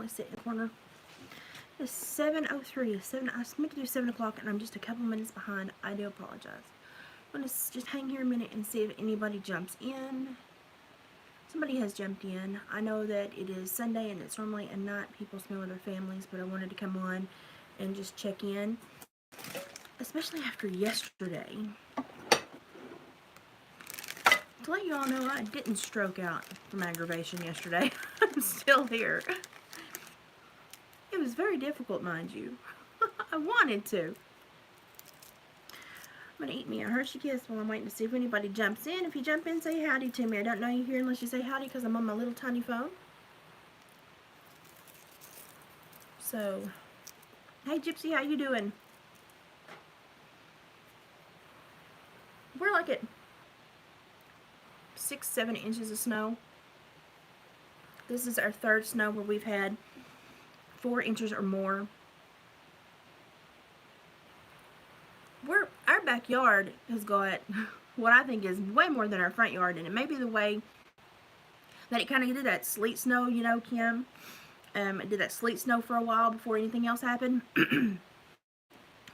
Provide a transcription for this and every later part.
normally sit in the corner. It's 7:03. I was meant to do 7 o'clock, and I'm just a couple minutes behind. I do apologize. I'm going to just hang here a minute and see if anybody jumps in. Somebody has jumped in. I know that it is Sunday, and it's normally a night people spend with their families, but I wanted to come on and just check in, especially after yesterday. To let you all know, I didn't stroke out from aggravation yesterday. I'm still here. It was very difficult, mind you. I wanted to. I'm going to eat me a Hershey Kiss while I'm waiting to see if anybody jumps in. If you jump in, say howdy to me. I don't know you here unless you say howdy because I'm on my little tiny phone. So, hey Gypsy, how you doing? We're like at 6-7 inches of snow. This is our third snow where we've had 4 inches or more. Our backyard has got what I think is way more than our front yard, and it may be the way that it kind of did that sleet snow, you know, Kim. It did that sleet snow for a while before anything else happened.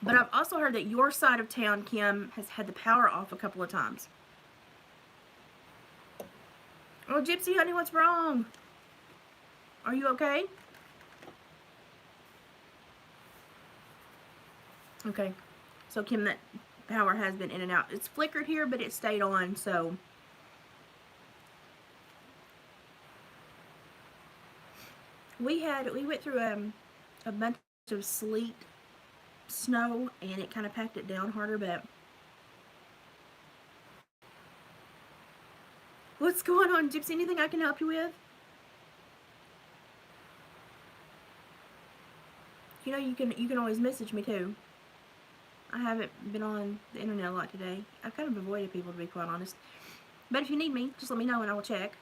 But I've also heard that your side of town, Kim, has had the power off a couple of times. Oh, Gypsy, honey, what's wrong? Are you okay? Okay. So, Kim, that power has been in and out. It's flickered here, but it stayed on, so. We went through a bunch of sleet snow, and it kind of packed it down harder, but. What's going on, Gypsy? Anything I can help you with? You know, you can always message me, too. I haven't been on the internet a lot today. I've kind of avoided people, to be quite honest. But if you need me, just let me know and I will check.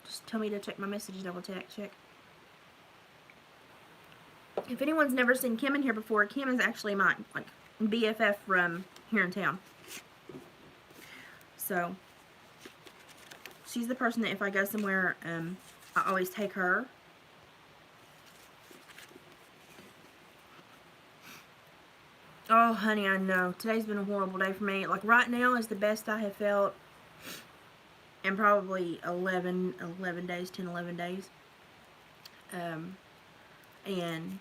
Just tell me to check my messages and I will check. If anyone's never seen Kim in here before, Kim is actually my BFF from here in town. So, she's the person that if I go somewhere, I always take her. Oh, honey, I know. Today's been a horrible day for me. Like, right now is the best I have felt in probably 11 days, 10, 11 days. And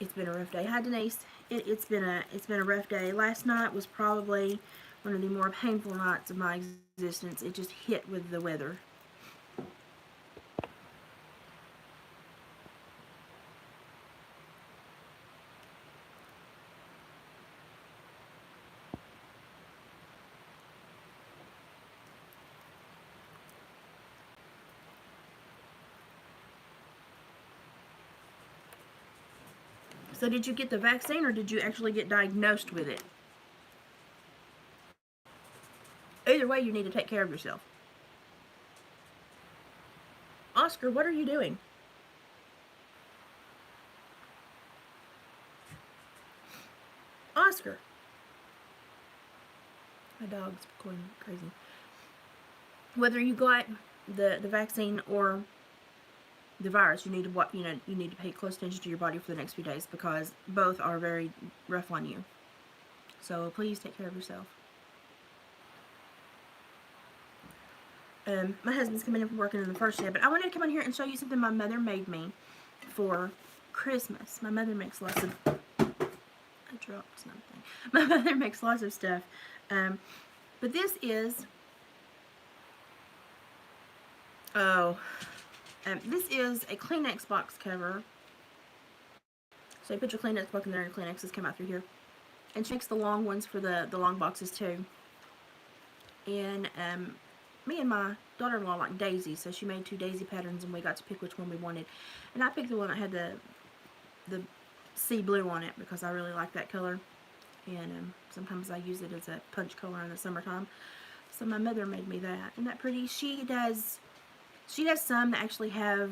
it's been a rough day. Hi, Denise. It's been a rough day. Last night was probably one of the more painful nights of my existence. It just hit with the weather. So did you get the vaccine or did you actually get diagnosed with it? Either way, you need to take care of yourself. Oscar, what are you doing? Oscar. My dog's going crazy. Whether you got the vaccine or the virus, you need to pay close attention to your body for the next few days because both are very rough on you. So please take care of yourself. My husband's coming in from working on the first day, but I wanted to come on here and show you something my mother made me for Christmas. My mother makes lots of... I dropped something. My mother makes lots of stuff. But this is... this is a Kleenex box cover. So you put your Kleenex box in there and Kleenexes come out through here. And she makes the long ones for the long boxes too. And me and my daughter-in-law like daisies, so she made 2 daisy patterns and we got to pick which one we wanted. And I picked the one that had the sea blue on it because I really like that color. And sometimes I use it as a punch color in the summertime. So my mother made me that. Isn't that pretty? She does some that actually have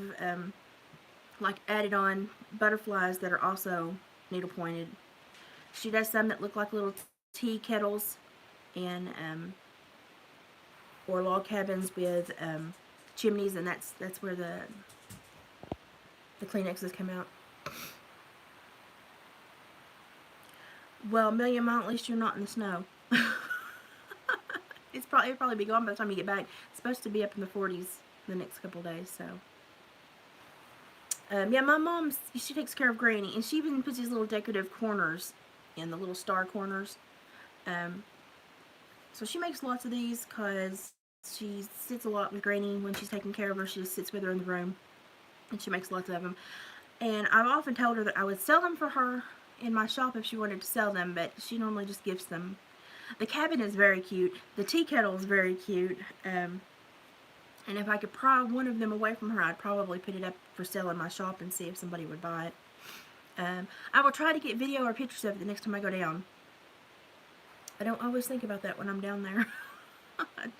like added on butterflies that are also needle pointed. She does some that look like little tea kettles and or log cabins with chimneys, and that's where The Kleenexes come out. Well, Million Mile, at least you're not in the snow. It'll probably be gone by the time you get back. It's supposed to be up in the 40s the next couple days, so. Yeah, my mom, she takes care of Granny, and she even puts these little decorative corners in the little star corners. So she makes lots of these because she sits a lot with Granny when she's taking care of her. She just sits with her in the room, and she makes lots of them. And I've often told her that I would sell them for her in my shop if she wanted to sell them, but she normally just gives them. The cabin is very cute. The tea kettle is very cute. And if I could pry one of them away from her, I'd probably put it up for sale in my shop and see if somebody would buy it. I will try to get video or pictures of it the next time I go down. I don't always think about that when I'm down there.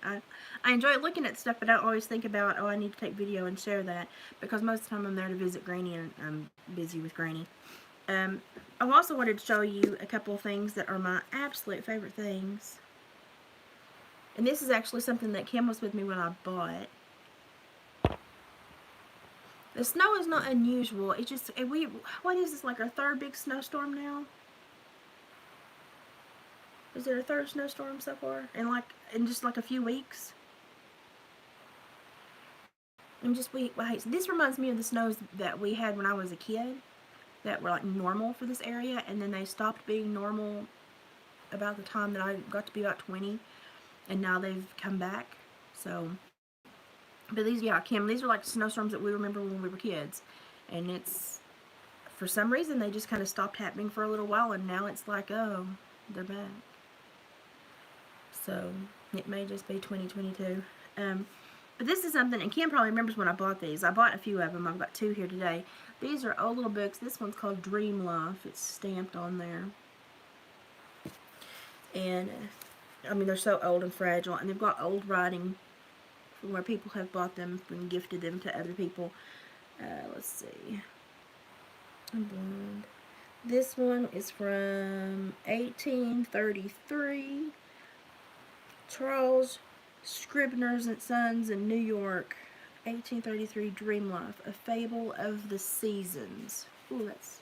I enjoy looking at stuff, but I don't always think about, oh, I need to take video and share that, because most of the time I'm there to visit Granny and I'm busy with Granny. I also wanted to show you a couple of things that are my absolute favorite things. And this is actually something that Kim was with me when I bought. The snow is not unusual. It's just, what is this, like our third big snowstorm now? Is there a third snowstorm so far? In just like a few weeks? This reminds me of the snows that we had when I was a kid, that were like normal for this area, and then they stopped being normal about the time that I got to be about 20. And now they've come back. So, but these, yeah, Kim, these are like snowstorms that we remember when we were kids. And it's, for some reason, they just kind of stopped happening for a little while. And now it's like, oh, they're back. So, it may just be 2022. But this is something, and Kim probably remembers when I bought these. I bought a few of them. I've got 2 here today. These are old little books. This one's called Dream Life. It's stamped on there. And I mean, they're so old and fragile, and they've got old writing from where people have bought them and gifted them to other people. Let's see. I'm blind. This one is from 1833. Charles Scribner's and Sons in New York. 1833, Dream Life, A Fable of the Seasons. Ooh, that's...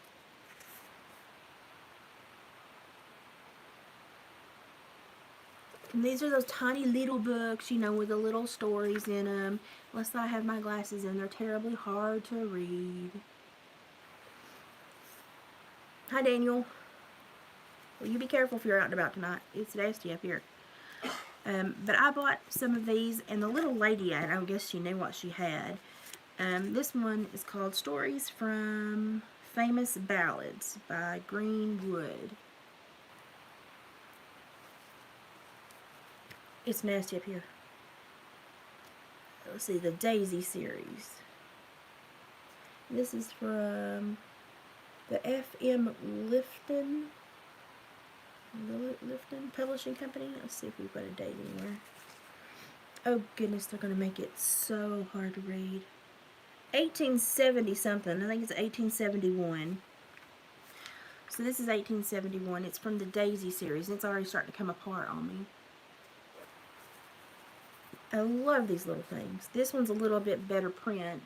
And these are those tiny little books, you know, with the little stories in them. Unless I have my glasses in, they're terribly hard to read. Hi, Daniel. Well, you be careful if you're out and about tonight. It's nasty up here. But I bought some of these, and the little lady, I guess she knew what she had. This one is called Stories from Famous Ballads by Greenwood. It's nasty up here. Let's see, the Daisy series. This is from the F.M. Lifton Publishing Company. Let's see if we've got a date anywhere. Oh goodness, they're going to make it so hard to read. 1870 something. I think it's 1871. So this is 1871. It's from the Daisy series. And it's already starting to come apart on me. I love these little things. This one's a little bit better print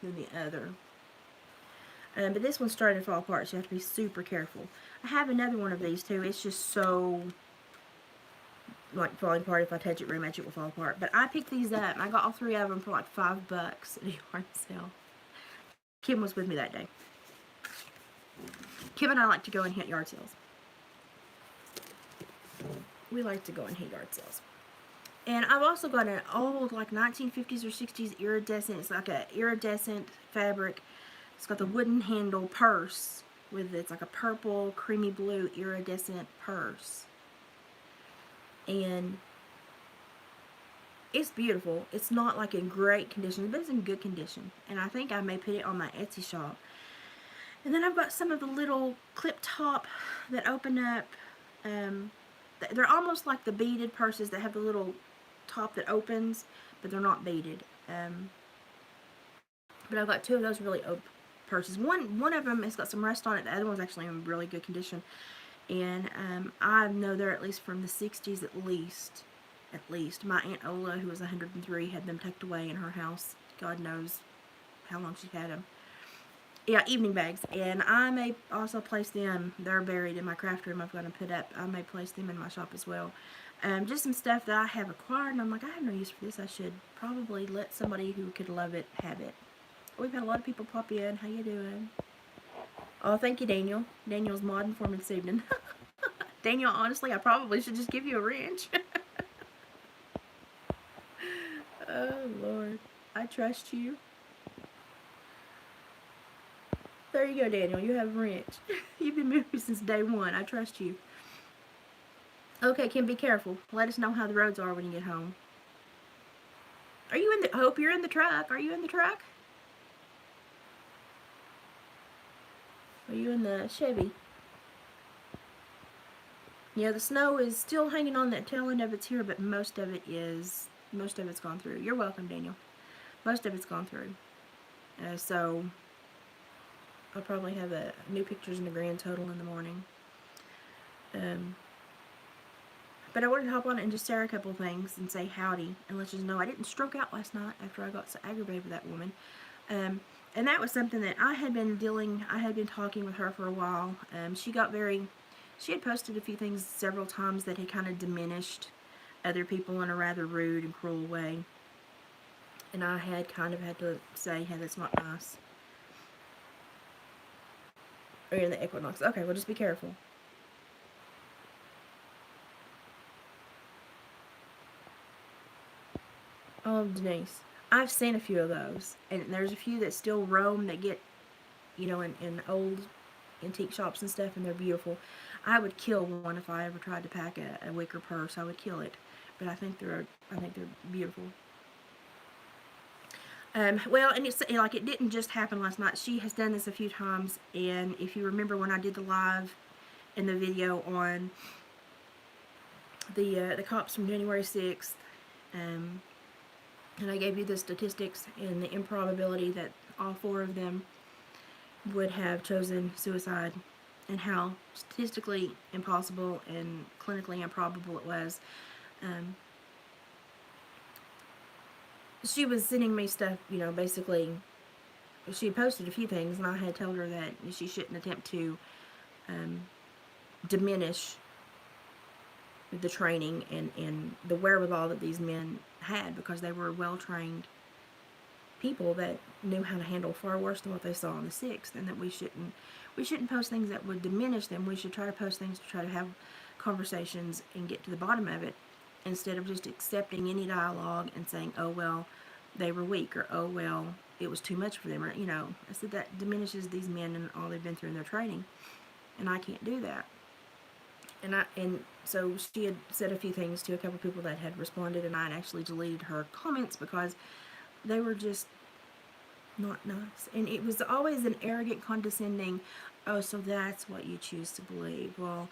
than the other. But this one's starting to fall apart, so you have to be super careful. I have another one of these too. It's just so, like, falling apart. If I touch it very much, it will fall apart. But I picked these up. I got all 3 of them for like $5 at a yard sale. Kim was with me that day. Kim and I like to go and hit yard sales. We like to go and hit yard sales. And I've also got an old, like, 1950s or 60s iridescent. It's like a iridescent fabric. It's got the wooden handle purse with, it's like a purple, creamy blue iridescent purse. And it's beautiful. It's not like in great condition, but it's in good condition. And I think I may put it on my Etsy shop. And then I've got some of the little clip top that open up. They're almost like the beaded purses that have the little top that opens, but they're not beaded. But I've got 2 of those really purses. One of them has got some rust on it. The other one's actually in really good condition. And I know they're at least from the 60s at least. At least. My Aunt Ola, who was 103, had them tucked away in her house. God knows how long she had them. Yeah, evening bags. And I may also place them, they're buried in my craft room I'm going to put up. I may place them in my shop as well. Just some stuff that I have acquired, and I'm like, I have no use for this. I should probably let somebody who could love it have it. We've had a lot of people pop in. How you doing? Oh, thank you, Daniel. Daniel's modding for me this evening. Daniel, honestly, I probably should just give you a wrench. Oh, Lord. I trust you. There you go, Daniel. You have a wrench. You've been married since day one. I trust you. Okay, Kim, be careful. Let us know how the roads are when you get home. Are you in the... I hope you're in the truck. Are you in the truck? Are you in the Chevy? Yeah, the snow is still hanging on that tail end of it's here, but most of it's gone through. You're welcome, Daniel. Most of it's gone through. So I'll probably have new pictures in the grand total in the morning. But I wanted to hop on it and just share a couple things and say howdy and let you know I didn't stroke out last night after I got so aggravated with that woman. And that was something that I had been talking with her for a while. She had posted a few things several times that had kind of diminished other people in a rather rude and cruel way. And I had kind of had to say, hey, that's not nice. Or in the equinox. Okay, well, just be careful. Oh, Denise. I've seen a few of those. And there's a few that still roam that get, in old antique shops and stuff, and they're beautiful. I would kill one if I ever tried to pack a wicker purse. I would kill it. But I think they're beautiful. Well, and it's like it didn't just happen last night. She has done this a few times, and if you remember when I did the live in the video on the cops from January 6th, and I gave you the statistics and the improbability that all 4 of them would have chosen suicide, and how statistically impossible and clinically improbable it was. She was sending me stuff, basically, she had posted a few things, and I had told her that she shouldn't attempt to diminish the training and the wherewithal that these men had, because they were well-trained people that knew how to handle far worse than what they saw on the 6th, and that we shouldn't post things that would diminish them. We should try to post things to try to have conversations and get to the bottom of it, instead of just accepting any dialogue and saying, oh, well, they were weak, or oh, well, it was too much for them, or, I said that diminishes these men and all they've been through in their training, and I can't do that. And so she had said a few things to a couple people that had responded, and I had actually deleted her comments because they were just not nice. And it was always an arrogant, condescending, oh, so that's what you choose to believe. Well,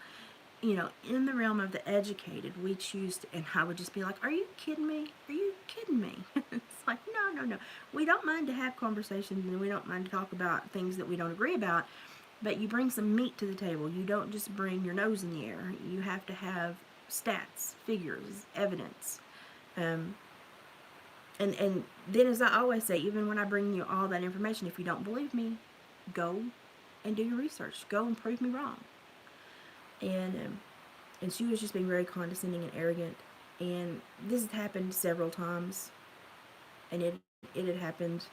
in the realm of the educated, we choose to, and I would just be like, are you kidding me? Are you kidding me? It's like, no. We don't mind to have conversations, and we don't mind to talk about things that we don't agree about, but you bring some meat to the table. You don't just bring your nose in the air. You have to have stats, figures, evidence. And then, as I always say, even when I bring you all that information, if you don't believe me, go and do your research. Go and prove me wrong. And she was just being very condescending and arrogant. And this has happened several times. And it had happened.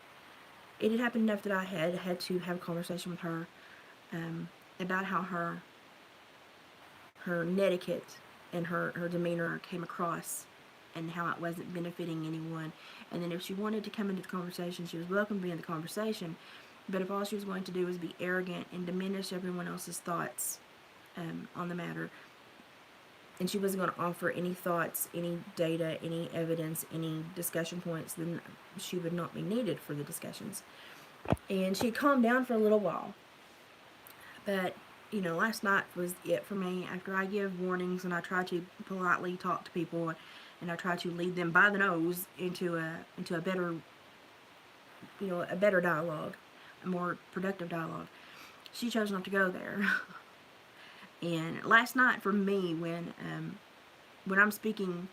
It had happened enough that I had to have a conversation with her about how her netiquette and her demeanor came across, and how it wasn't benefiting anyone. And then if she wanted to come into the conversation, she was welcome to be in the conversation. But if all she was going to do was be arrogant and diminish everyone else's thoughts on the matter, and she wasn't going to offer any thoughts, any data, any evidence, any discussion points, then she would not be needed for the discussions. And she calmed down for a little while. But, last night was it for me. After I give warnings and I try to politely talk to people, and I try to lead them by the nose into a better, a better dialogue, a more productive dialogue, she chose not to go there. And last night for me, when I'm speaking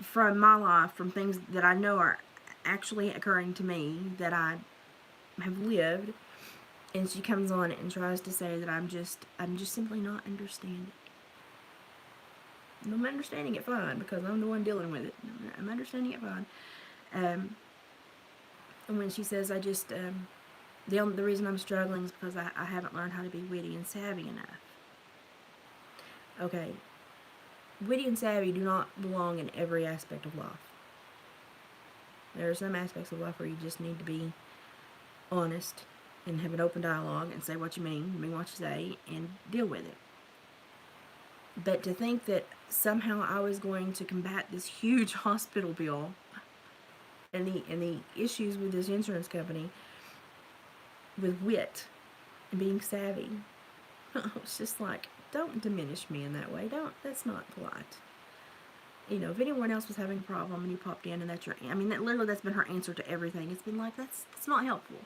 from my life, from things that I know are actually occurring to me, that I have lived, And she comes on and tries to say that I'm just simply not understanding. And I'm understanding it fine because I'm the one dealing with it. I'm understanding it fine. And when she says, the reason I'm struggling is because I haven't learned how to be witty and savvy enough. Okay, witty and savvy do not belong in every aspect of life. There are some aspects of life where you just need to be honest and have an open dialogue and say what you mean what you say, and deal with it. But to think that somehow I was going to combat this huge hospital bill and the issues with this insurance company with wit and being savvy, it's just like, don't diminish me in that way. That's not polite. You know, if anyone else was having a problem and you popped in and that's been her answer to everything. It's been like, that's not helpful.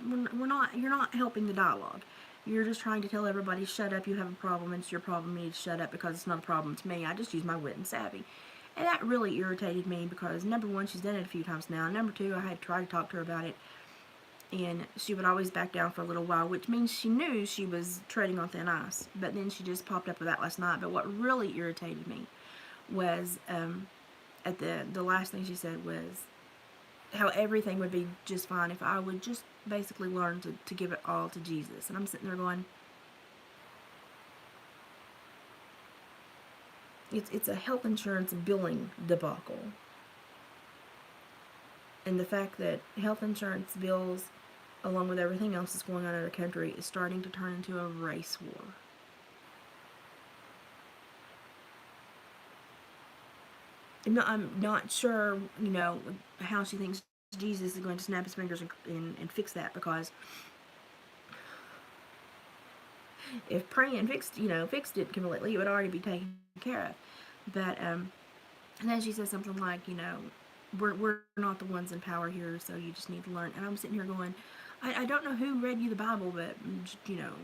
You're not helping the dialogue. You're just trying to tell everybody, shut up, you have a problem, it's your problem, you need to shut up because it's not a problem to me. I just use my wit and savvy. And that really irritated me because, number one, she's done it a few times now. Number two, I had tried to talk to her about it, and she would always back down for a little while, which means she knew she was treading on thin ice. But then she just popped up with that last night. But what really irritated me was, at the last thing she said was how everything would be just fine if I would just basically learn to give it all to Jesus. And I'm sitting there going, it's a health insurance billing debacle. And the fact that health insurance bills, along with everything else that's going on in our country, is starting to turn into a race war. I'm not sure, how she thinks Jesus is going to snap his fingers and fix that, because if praying fixed it completely, it would already be taken care of. But and then she says something like, we're not the ones in power here, so you just need to learn. And I'm sitting here going, I don't know who read you the Bible, but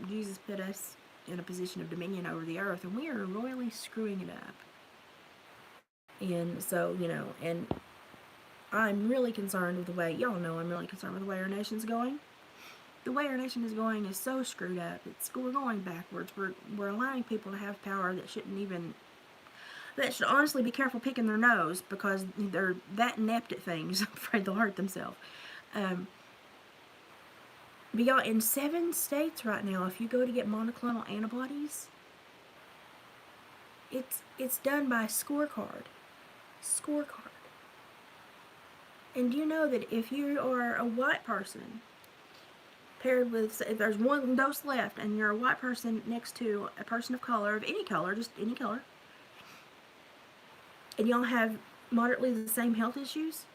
Jesus put us in a position of dominion over the earth, and we are royally screwing it up. And so, and I'm really concerned with the way, I'm really concerned with the way our nation's going. The way our nation is going is so screwed up. We're going backwards. We're allowing people to have power that should honestly be careful picking their nose, because they're that inept at things. I'm afraid they'll hurt themselves. But y'all, in 7 states right now, if you go to get monoclonal antibodies, it's done by scorecard. And do you know that if you are a white person paired with, if there's one dose left and you're a white person next to a person of color, of any color, just any color, and y'all have moderately the same health issues,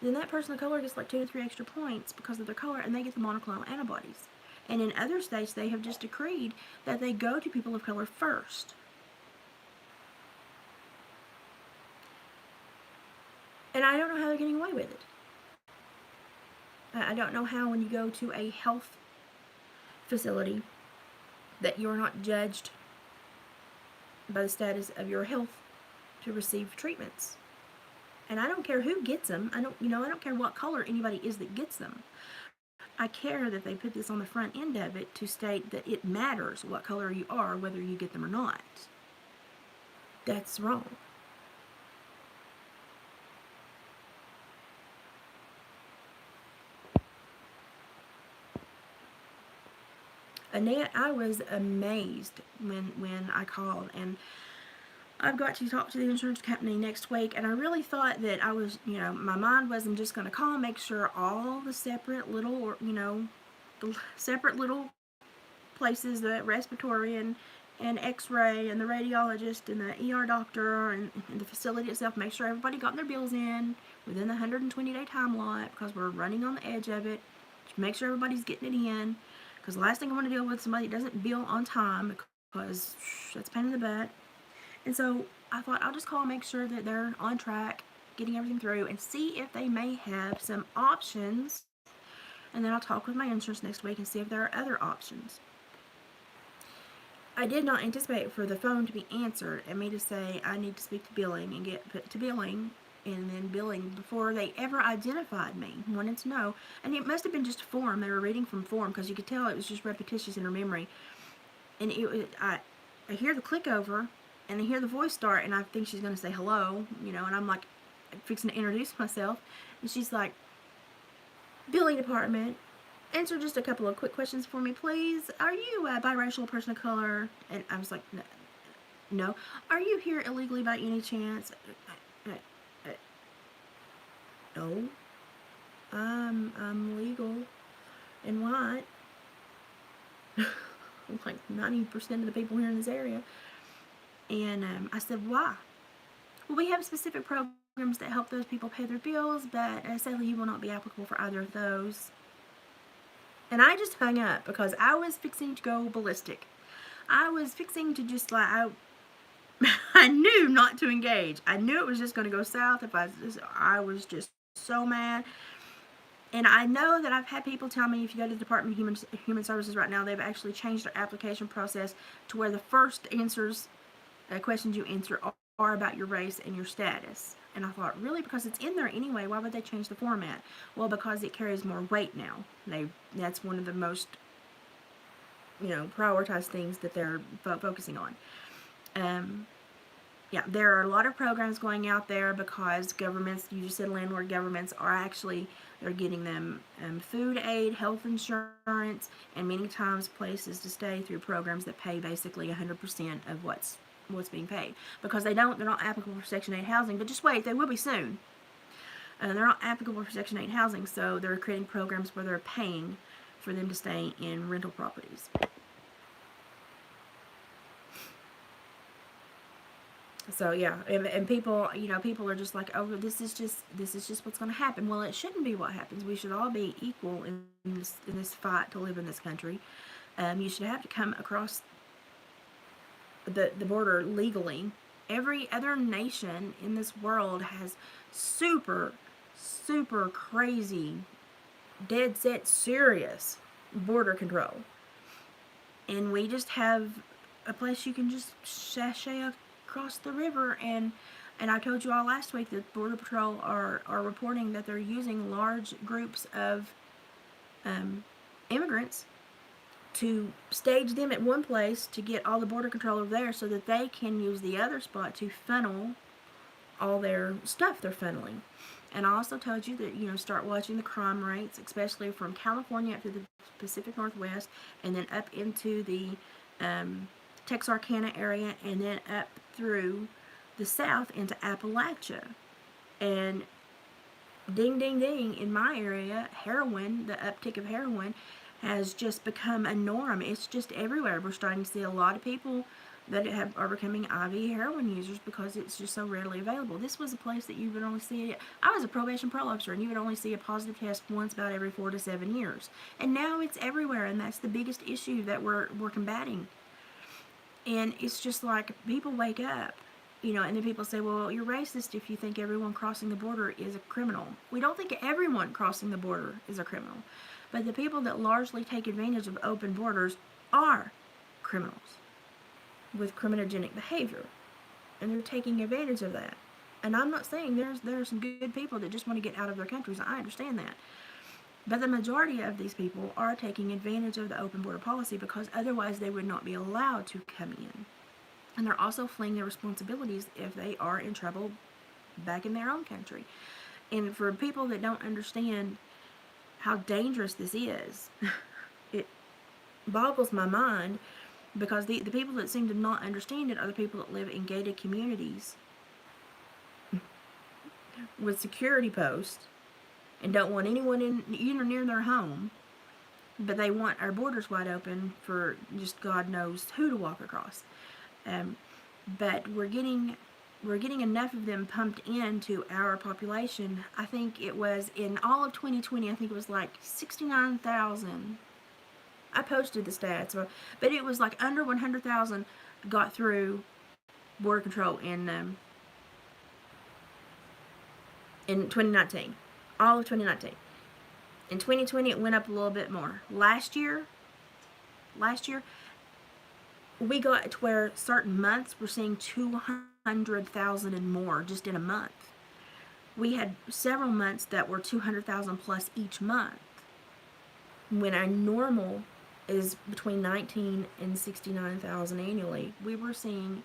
then that person of color gets like 2 to 3 extra points because of their color, and they get the monoclonal antibodies. And in other states, they have just decreed that they go to people of color first. And I don't know how they're getting away with it. I don't know how, when you go to a health facility, that you're not judged by the status of your health to receive treatments. And I don't care who gets them. I don't care what color anybody is that gets them. I care that they put this on the front end of it to state that it matters what color you are, whether you get them or not. That's wrong. Annette, I was amazed when I called, and I've got to talk to the insurance company next week, and I really thought that I was, my mind wasn't just going to call and make sure all the separate little, the separate little places, the respiratory and x-ray and the radiologist and the ER doctor and the facility itself, make sure everybody got their bills in within the 120-day time lot, because we're running on the edge of it. Just make sure everybody's getting it in. Because the last thing I want to deal with is somebody that doesn't bill on time, because that's a pain in the butt. And so I thought I'll just call and make sure that they're on track, getting everything through, and see if they may have some options. And then I'll talk with my insurance next week and see if there are other options. I did not anticipate for the phone to be answered and me to say I need to speak to billing and get put to billing and then billing before they ever identified me, wanted to know. And it must have been just a form. They were reading from form because you could tell it was just repetitious in her memory. And I hear the click over, and I hear the voice start, and I think she's going to say hello, and I'm like fixing to introduce myself. And she's like, billing department, answer just a couple of quick questions for me, please. Are you a biracial person of color? And I was like, no. Are you here illegally by any chance? No. I'm legal and white. Like 90% of the people here in this area. And I said, why? Well, we have specific programs that help those people pay their bills, but sadly you will not be applicable for either of those. And I just hung up because I was fixing to go ballistic. I was fixing to just like, I knew not to engage. I knew it was just going to go south if I was just so mad. And I know that I've had people tell me if you go to the Department of Human Services right now, they've actually changed their application process to where the first questions you answer are about your race and your status. And I thought, really? Because it's in there anyway, why would they change the format? Well, because it carries more weight now. That's one of the most, prioritized things that they're focusing on. Yeah, there are a lot of programs going out there because governments, you just said landlord governments, are actually, they're getting them food aid, health insurance, and many times places to stay through programs that pay basically 100% of what's being paid. Because they're not applicable for Section 8 housing, but just wait, they will be soon. They're not applicable for Section 8 housing, so they're creating programs where they're paying for them to stay in rental properties. So yeah, and people, people are just like, oh, this is just what's going to happen. Well, it shouldn't be what happens. We should all be equal in this fight to live in this country. You should have to come across the border legally. Every other nation in this world has super crazy, dead set serious border control, and we just have a place you can just sashay across the river. And I told you all last week that Border Patrol are reporting that they're using large groups of immigrants to stage them at one place to get all the border control over there so that they can use the other spot to funnel all their stuff they're funneling. And I also told you that, start watching the crime rates, especially from California up to the Pacific Northwest, and then up into the Texarkana area, and then up through the south into Appalachia. And ding, ding, ding, in my area, heroin, the uptick of heroin, has just become a norm. It's just everywhere. We're starting to see a lot of people that are becoming IV heroin users because it's just so readily available. This was a place that you would only see. I was a probation parole officer, and you would only see a positive test once about every 4 to 7 years. And now it's everywhere, and that's the biggest issue that we're combating. And it's just like, people wake up, and then people say, well, you're racist if you think everyone crossing the border is a criminal. We don't think everyone crossing the border is a criminal. But the people that largely take advantage of open borders are criminals with criminogenic behavior. And they're taking advantage of that. And I'm not saying there are some good people that just want to get out of their countries. I understand that. But the majority of these people are taking advantage of the open border policy because otherwise they would not be allowed to come in. And they're also fleeing their responsibilities if they are in trouble back in their own country. And for people that don't understand how dangerous this is, it boggles my mind, because the people that seem to not understand it are the people that live in gated communities with security posts and don't want anyone in or near their home, but they want our borders wide open for just God knows who to walk across. But we're getting enough of them pumped into our population. I think it was in all of 2020, I think it was like 69,000. I posted the stats, but it was like under 100,000 got through border control in 2019. All of 2019. In 2020, it went up a little bit more. Last year, we got to where certain months we're seeing 200,000 and more just in a month. we had several months that were 200,000 plus each month, when our normal is between 19 and 69,000 annually. We were seeing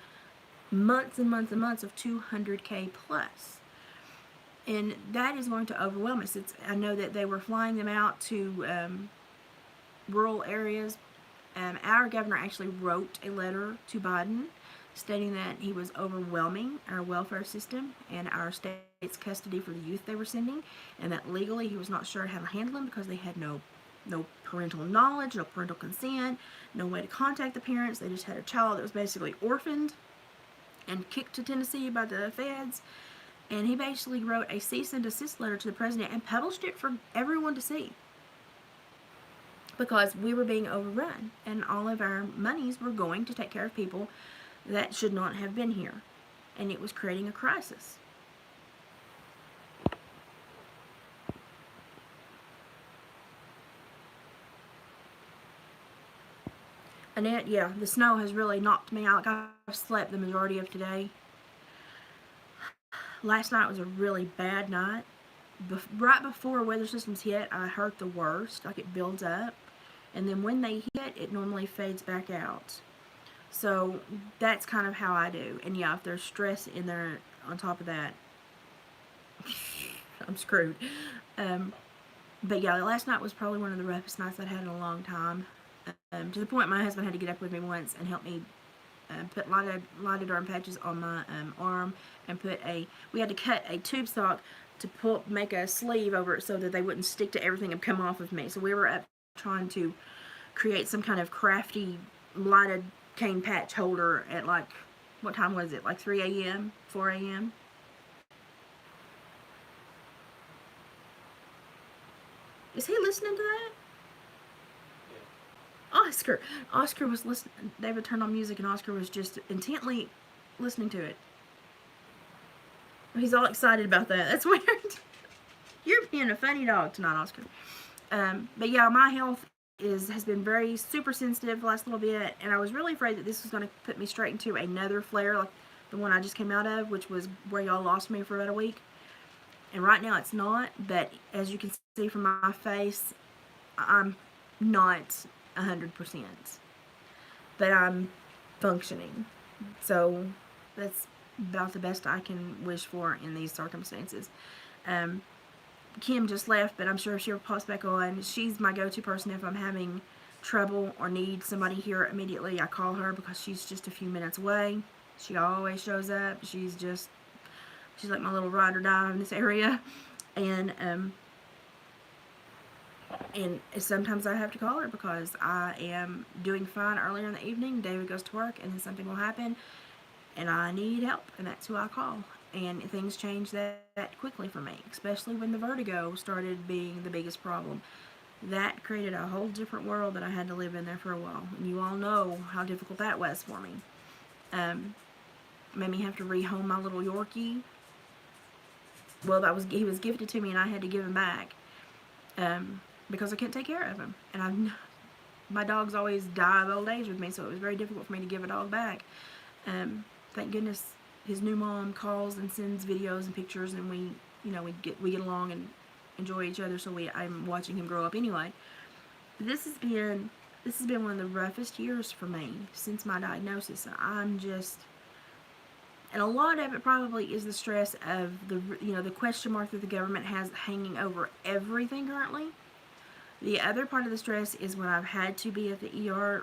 months and months and months of 200K plus. And that is going to overwhelm us. I know that they were flying them out to rural areas. Our governor actually wrote a letter to Biden stating that he was overwhelming our welfare system and our state's custody for the youth they were sending, and that legally he was not sure how to handle them because they had no parental knowledge, no parental consent, no way to contact the parents. They just had a child that was basically orphaned and kicked to Tennessee by the feds. And he basically wrote a cease and desist letter to the president and published it for everyone to see, because we were being overrun and all of our monies were going to take care of people that should not have been here, and it was creating a crisis. Annette, yeah, the snow has really knocked me out. Like, I've slept the majority of today. Last night was a really bad night. Right before weather systems hit, I hurt the worst. Like, it builds up, and then when they hit, it normally fades back out. So that's kind of how I do. And yeah, if there's stress in there on top of that, I'm screwed. But yeah, last night was probably one of the roughest nights I've had in a long time. To the point my husband had to get up with me once and help me put lidoderm patches on my arm, and we had to cut a tube sock to make a sleeve over it so that they wouldn't stick to everything and come off of me. So we were up trying to create some kind of crafty lidocaine patch holder at, like, what time was it? Like 3 a.m., 4 a.m.? Is he listening to that? Oscar was listening. David turned on music and Oscar was just intently listening to it. He's all excited about that. That's weird. You're being a funny dog tonight, Oscar. But yeah, my health has been very super sensitive the last little bit, and I was really afraid that this was going to put me straight into another flare like the one I just came out of, which was where y'all lost me for about a week. And right now it's not, but as you can see from my face, I'm not 100%, but I'm functioning. So that's about the best I can wish for in these circumstances. Kim just left, but I'm sure if she ever pops back on, she's my go-to person if I'm having trouble or need somebody here immediately. I call her because she's just a few minutes away. She always shows up. She's like my little ride or die in this area. And sometimes I have to call her because I am doing fine earlier in the evening. David goes to work, and then something will happen, and I need help, and that's who I call. And things change that quickly for me, especially when the vertigo started being the biggest problem. That created a whole different world that I had to live in there for a while, and you all know how difficult that was for me. Made me have to rehome my little Yorkie. Well, he was gifted to me, and I had to give him back. Because I couldn't take care of him. And my dogs always die of old age with me, so it was very difficult for me to give a dog back. Thank goodness his new mom calls and sends videos and pictures, and we get along and enjoy each other, so I'm watching him grow up anyway. But this has been one of the roughest years for me since my diagnosis. And a lot of it probably is the stress of the question mark that the government has hanging over everything currently. The other part of the stress is when I've had to be at the ER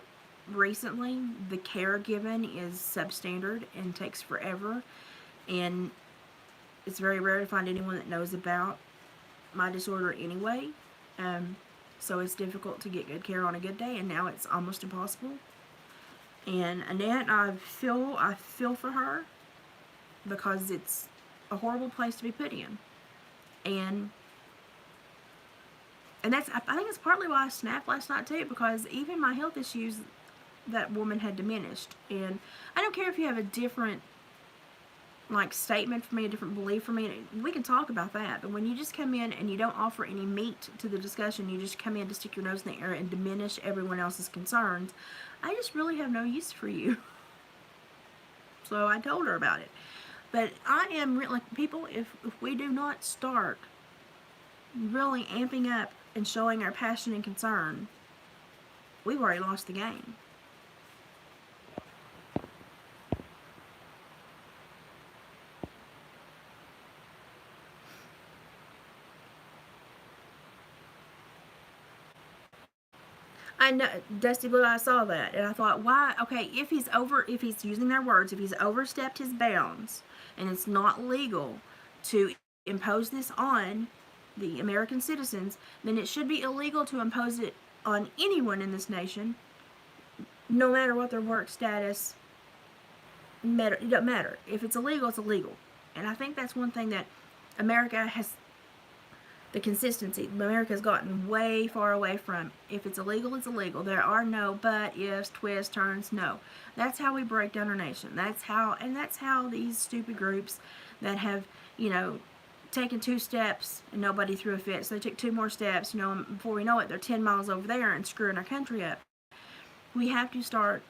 recently. The care given is substandard and takes forever, and it's very rare to find anyone that knows about my disorder anyway. So it's difficult to get good care on a good day, and now it's almost impossible. And Annette, I feel for her, because it's a horrible place to be put in. And I think it's partly why I snapped last night too, because even my health issues, that woman had diminished. And I don't care if you have a different statement for me, a different belief for me, we can talk about that. But when you just come in and you don't offer any meat to the discussion, you just come in to stick your nose in the air and diminish everyone else's concerns, I just really have no use for you. So I told her about it. But I am really, like, people, if we do not start really amping up and showing our passion and concern, we've already lost the game. I know, Dusty Blue, I saw that, and I thought, why? Okay, if he's using their words, if he's overstepped his bounds, and it's not legal to impose this on the American citizens, then it should be illegal to impose it on anyone in this nation, no matter what their work status. It doesn't matter. If it's illegal, it's illegal. And I think that's one thing that America has, the consistency, America's gotten way far away from. If it's illegal, it's illegal. There are no but, ifs, twists, turns. No. That's how we break down our nation. That's how these stupid groups that have, taken 2 steps and nobody threw a fit. So they took 2 more steps, and before we know it, they're 10 miles over there and screwing our country up. We have to start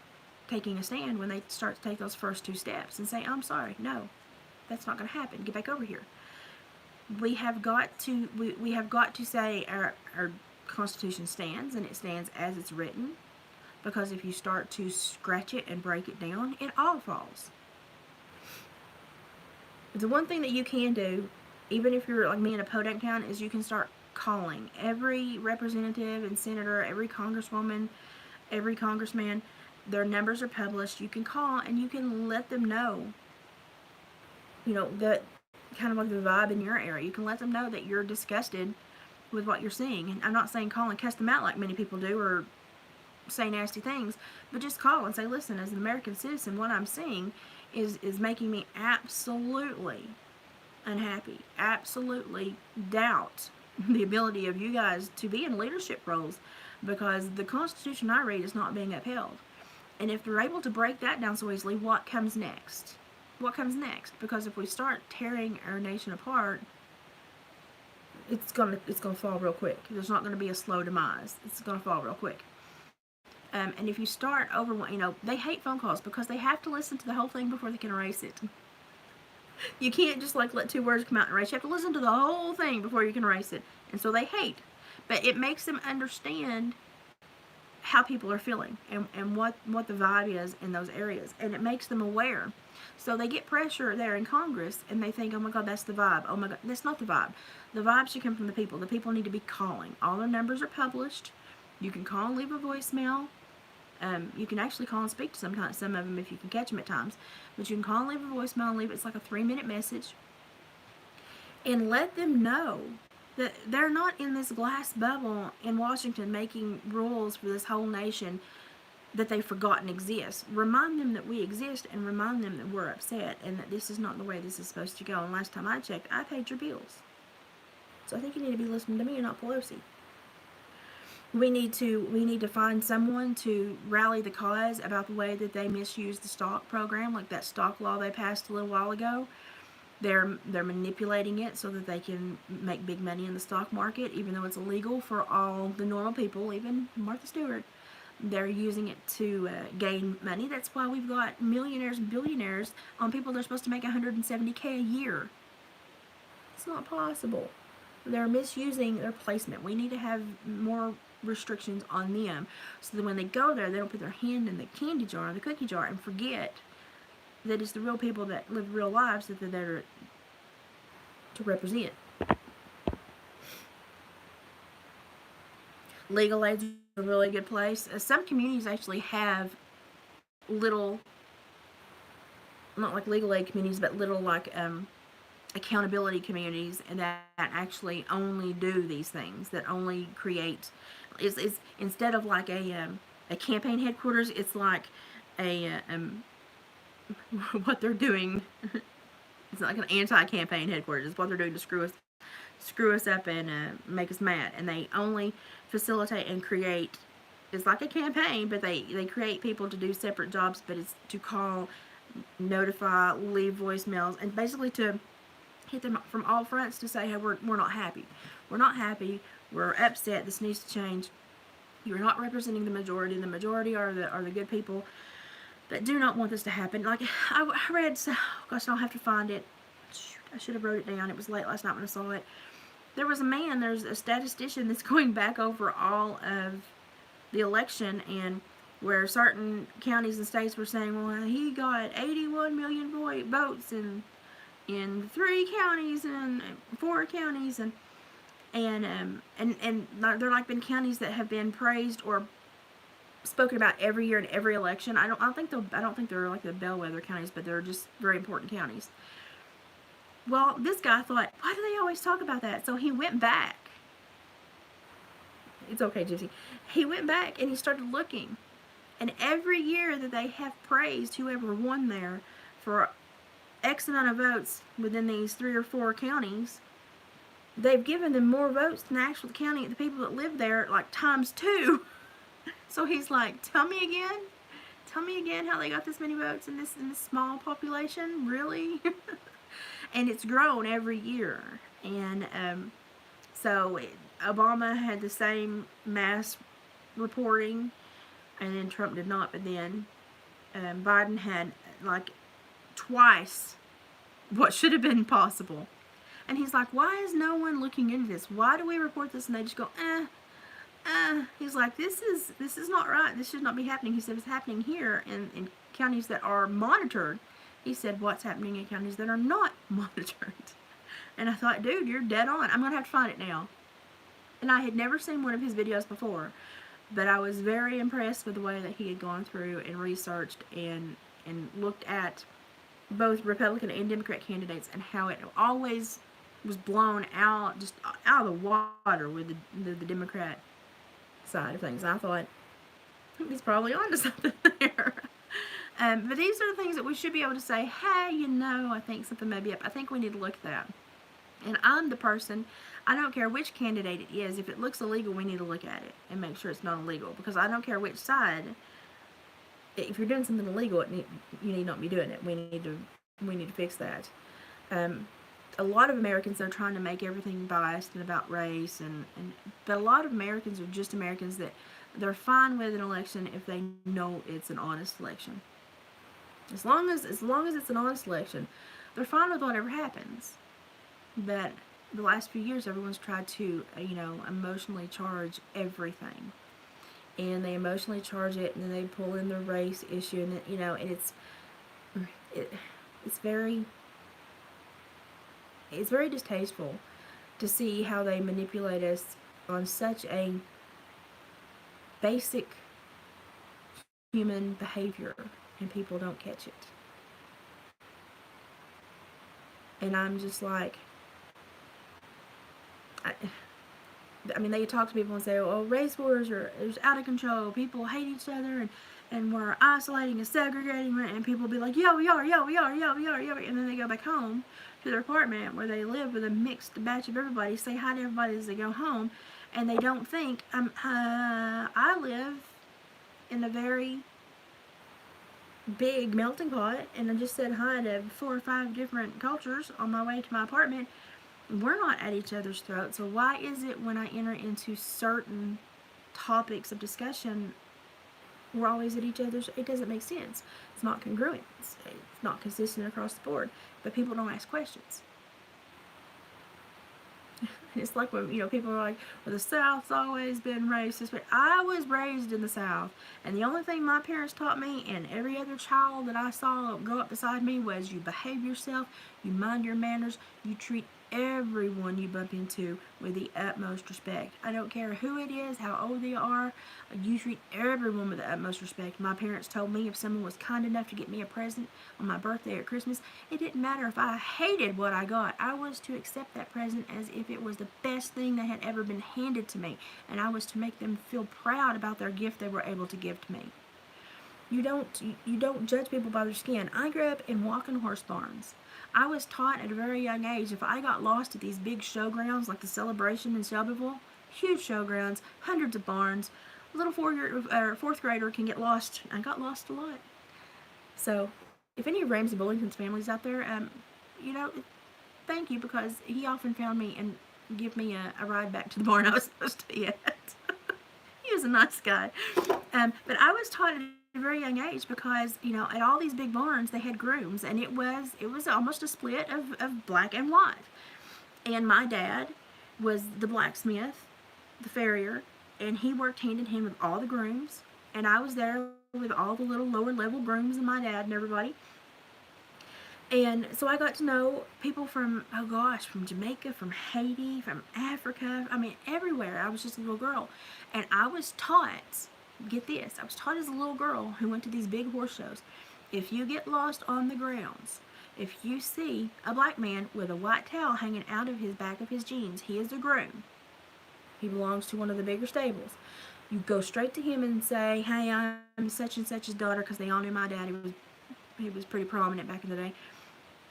taking a stand when they start to take those first 2 steps and say, I'm sorry, no, that's not going to happen. Get back over here. We have got to say our Constitution stands, and it stands as it's written, because if you start to scratch it and break it down, it all falls. The one thing that you can do, even if you're like me in a podunk town, is you can start calling every representative and senator, every congresswoman, every congressman. Their numbers are published. You can call and you can let them know, that kind of like the vibe in your area. You can let them know that you're disgusted with what you're seeing. And I'm not saying call and cuss them out like many people do, or say nasty things, but just call and say, listen, as an American citizen, what I'm seeing is making me absolutely unhappy, absolutely doubt the ability of you guys to be in leadership roles, because the Constitution I read is not being upheld. And if they're able to break that down so easily, what comes next? What comes next? Because if we start tearing our nation apart, it's gonna fall real quick. There's not gonna be a slow demise. It's gonna fall real quick. And if you start over, they hate phone calls because they have to listen to the whole thing before they can erase it. You can't just let 2 words come out and erase. You have to listen to the whole thing before you can erase it. And so they hate. But it makes them understand how people are feeling and what the vibe is in those areas. And it makes them aware. So they get pressure there in Congress and they think, oh my God, that's the vibe. Oh my God, that's not the vibe. The vibe should come from the people. The people need to be calling. All their numbers are published. You can call and leave a voicemail. You can actually call and speak to some of them if you can catch them at times. But you can call and leave a voicemail and it's like a 3-minute message. And let them know that they're not in this glass bubble in Washington making rules for this whole nation that they've forgotten exists. Remind them that we exist, and remind them that we're upset and that this is not the way this is supposed to go. And last time I checked, I paid your bills. So I think you need to be listening to me and not Pelosi. We need to find someone to rally the cause about the way that they misuse the stock program, like that stock law they passed a little while ago. They're manipulating it so that they can make big money in the stock market, even though it's illegal for all the normal people, even Martha Stewart. They're using it to gain money. That's why we've got millionaires and billionaires on people that are supposed to make $170K a year. It's not possible. They're misusing their placement. We need to have more restrictions on them so that when they go there, they don't put their hand in the candy jar or the cookie jar and forget that it's the real people that live real lives that they're there to represent. Legal aid's a really good place. Some communities actually have little, not like legal aid communities, but little like accountability communities, and that actually only do these things, that only create, is instead of like a campaign headquarters, it's like a what they're doing. It's like an anti-campaign headquarters. It's what they're doing to screw us up and make us mad. And they only facilitate and create. It's like a campaign, but they create people to do separate jobs. But it's to call, notify, leave voicemails, and basically to hit them from all fronts to say, hey, we're not happy. We're not happy. We're upset. This needs to change. You're not representing the majority. The majority are the good people. that do not want this to happen. Like, I read, oh gosh, I'll have to find it. Shoot, I should have wrote it down. It was late last night when I saw it. There's a statistician that's going back over all of the election, and where certain counties and states were saying, well, he got 81 million votes in 3 counties and 4 counties, and there like been counties that have been praised or spoken about every year in every election. I don't think they're like the bellwether counties, but they're just very important counties. Well, this guy thought, why do they always talk about that? So he went back. It's okay, Gypsy. He went back and he started looking. And every year that they have praised whoever won there for X amount of votes within these 3 or 4 counties, they've given them more votes than the actual county, the people that live there, like ×2. So he's like, tell me again how they got this many votes in this small population, really? And it's grown every year. And so Obama had the same mass reporting, and then Trump did not. But then Biden had like twice what should have been possible. And he's like, why is no one looking into this? Why do we report this? And they just go, He's like, this is not right. This should not be happening. He said, it's happening here in counties that are monitored. He said, what's happening in counties that are not monitored? And I thought, dude, you're dead on. I'm going to have to find it now. And I had never seen one of his videos before, but I was very impressed with the way that he had gone through and researched and looked at both Republican and Democrat candidates and how it always was blown out, just out of the water with the Democrat side of things. I thought, he's probably onto something there. But these are the things that we should be able to say, hey, I think something may be up. I think we need to look at that. And I'm the person, I don't care which candidate it is. If it looks illegal, we need to look at it and make sure it's not illegal. Because I don't care which side. If you're doing something illegal, you need not be doing it. We need to fix that. A lot of Americans are trying to make everything biased and about race, but a lot of Americans are just Americans that they're fine with an election if they know it's an honest election. As long as it's an honest election, they're fine with whatever happens. But the last few years, everyone's tried to, emotionally charge everything. And they emotionally charge it, and then they pull in the race issue, and and it's very distasteful to see how they manipulate us on such a basic human behavior, and people don't catch it. And I'm just like, I mean, they talk to people and say, oh, race wars are out of control. People hate each other, and we're isolating and segregating. And people will be like, yeah, we are. And then they go back home to their apartment where they live with a mixed batch of everybody, say hi to everybody as they go home. And they don't think, I live in a very big melting pot, and I just said hi to 4 or 5 different cultures on my way to my apartment. We're not at each other's throats. So why is it when I enter into certain topics of discussion, we're always at each other's? It doesn't make sense. It's not congruent. It's not consistent across the board. But people don't ask questions. It's like when, people are like, well, the South's always been racist. But I was raised in the South, and the only thing my parents taught me and every other child that I saw grow up beside me was you behave yourself, you mind your manners, you treat everyone you bump into with the utmost respect. I don't care who it is, how old they are, you treat everyone with the utmost respect. My parents told me if someone was kind enough to get me a present on my birthday or Christmas, it didn't matter if I hated what I got. I was to accept that present as if it was the best thing that had ever been handed to me, and I was to make them feel proud about their gift they were able to give to me. You don't judge people by their skin. I grew up in walking horse barns. I was taught at a very young age, if I got lost at these big showgrounds like the Celebration in Shelbyville, huge showgrounds, hundreds of barns, a little 4th grader can get lost. I got lost a lot. So, if any of Ramsey Bullington's families out there, thank you, because he often found me and give me a ride back to the barn I was supposed to be at. He was a nice guy. But I was taught at a very young age because, you know, at all these big barns they had grooms, and it was almost a split of black and white. And my dad was the blacksmith, the farrier, and he worked hand in hand with all the grooms. And I was there with all the little lower level grooms and my dad and everybody. And so I got to know people from, oh gosh, from Jamaica, from Haiti, from Africa. I mean, everywhere. I was just a little girl. And I was taught, get this, I was taught as a little girl who went to these big horse shows, if you get lost on the grounds, if you see a black man with a white towel hanging out of his back of his jeans, he is a groom. He belongs to one of the bigger stables. You go straight to him and say, hey, I'm such and such's daughter, because they all knew my dad. He was pretty prominent back in the day.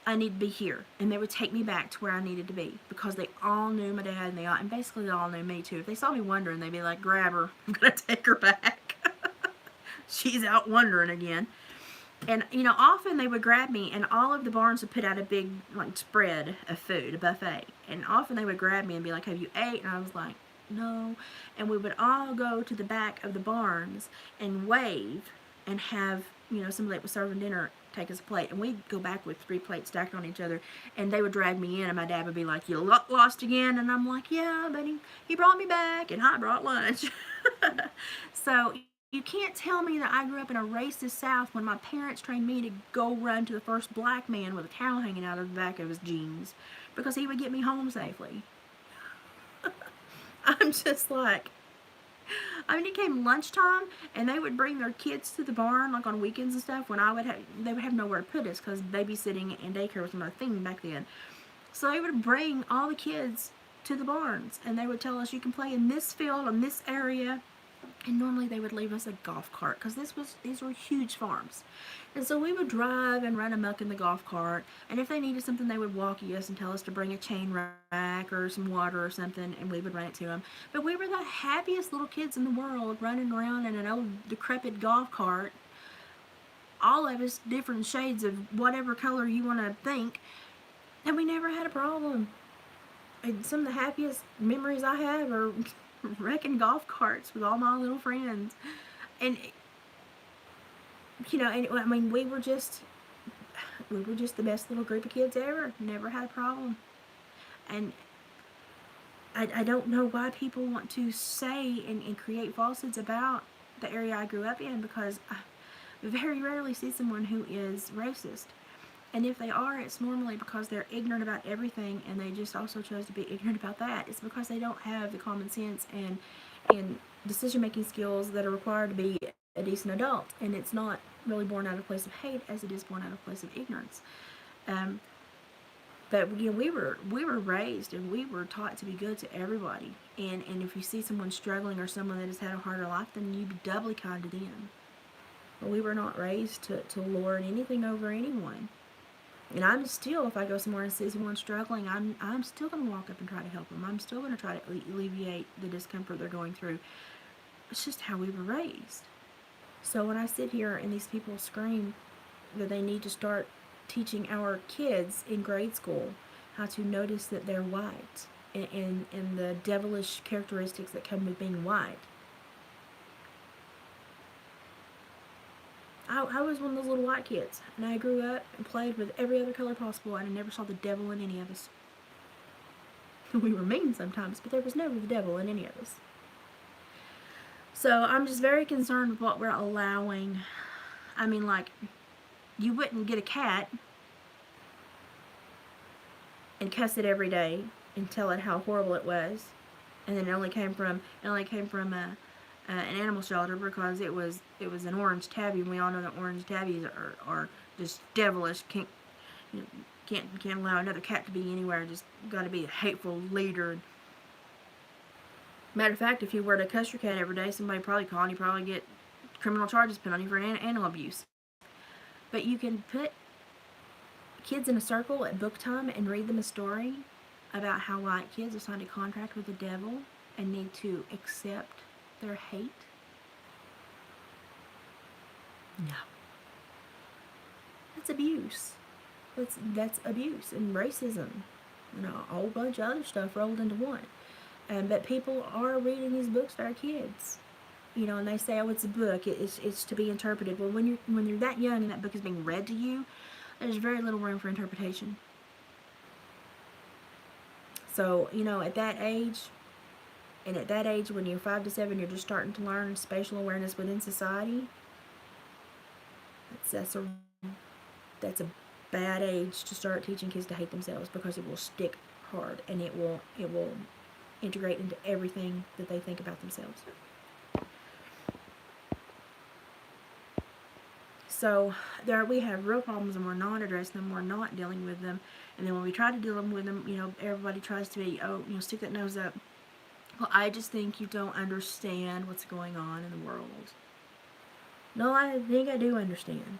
I need to be here. And they would take me back to where I needed to be, because they all knew my dad, and basically they all knew me too. If they saw me wandering, they'd be like, grab her, I'm gonna take her back. She's out wandering again. And, you know, often they would grab me, and all of the barns would put out a big, like, spread of food, a buffet. And often they would grab me and be like, have you ate? And I was like, no. And we would all go to the back of the barns and wave and have, you know, somebody that was serving dinner take us a plate. And we'd go back with 3 plates stacked on each other, and they would drag me in, and my dad would be like, you lost again? And I'm like, yeah, but he brought me back, and I brought lunch. So you can't tell me that I grew up in a racist South when my parents trained me to go run to the first black man with a towel hanging out of the back of his jeans, because he would get me home safely. I'm just like, I mean, it came lunchtime, and they would bring their kids to the barn, like on weekends and stuff, when they would have nowhere to put us, because babysitting and daycare was not a thing back then. So they would bring all the kids to the barns, and they would tell us, you can play in this field, in this area. And normally they would leave us a golf cart, because these were huge farms. And so we would drive and run amok in the golf cart, and if they needed something, they would walk us and tell us to bring a chain rack or some water or something, and we would run it to them. But we were the happiest little kids in the world, running around in an old decrepit golf cart, all of us different shades of whatever color you want to think, and we never had a problem. And some of the happiest memories I have are wrecking golf carts with all my little friends. And, you know, and I mean, we were just the best little group of kids ever. Never had a problem. And I don't know why people want to say and create falsehoods about the area I grew up in, because I very rarely see someone who is racist. And if they are, it's normally because they're ignorant about everything, and they just also chose to be ignorant about that. It's because they don't have the common sense and decision-making skills that are required to be a decent adult. And it's not really born out of a place of hate, as it is born out of a place of ignorance. But you know, we were raised, and we were taught to be good to everybody. And if you see someone struggling or someone that has had a harder life, then you be doubly kind to them. But we were not raised to lord anything over anyone. And I'm still, if I go somewhere and see someone struggling, I'm still going to walk up and try to help them. I'm still going to try to alleviate the discomfort they're going through. It's just how we were raised. So when I sit here and these people scream that they need to start teaching our kids in grade school how to notice that they're white, and the devilish characteristics that come with being white, I was one of those little white kids, and I grew up and played with every other color possible, and I never saw the devil in any of us. We were mean sometimes, but there was never the devil in any of us. So I'm just very concerned with what we're allowing. I mean, like, you wouldn't get a cat and cuss it every day and tell it how horrible it was, and then it only came from an animal shelter because it was an orange tabby, and we all know that orange tabbies are just devilish. Can't allow another cat to be anywhere. Just got to be a hateful leader. Matter of fact, if you were to cuss your cat every day, somebody probably call and you probably get criminal charges put on you for animal abuse. But you can put kids in a circle at book time and read them a story about how white kids have signed a contract with the devil and need to accept their hate. No. That's abuse. That's abuse and racism and a whole bunch of other stuff rolled into one. But people are reading these books to our kids. You know, and they say, oh, it's a book. It's to be interpreted. Well, when you're that young and that book is being read to you, there's very little room for interpretation. So, you know, at that age, and at that age, when you're 5 to 7, you're just starting to learn spatial awareness within society. That's a that's a bad age to start teaching kids to hate themselves, because it will stick hard, and it will integrate into everything that they think about themselves. So there we have real problems, and we're not addressing them, we're not dealing with them, and then when we try to deal with them, you know, everybody tries to be, oh, you know, stick that nose up. Well, I just think you don't understand what's going on in the world. No, I think I do understand.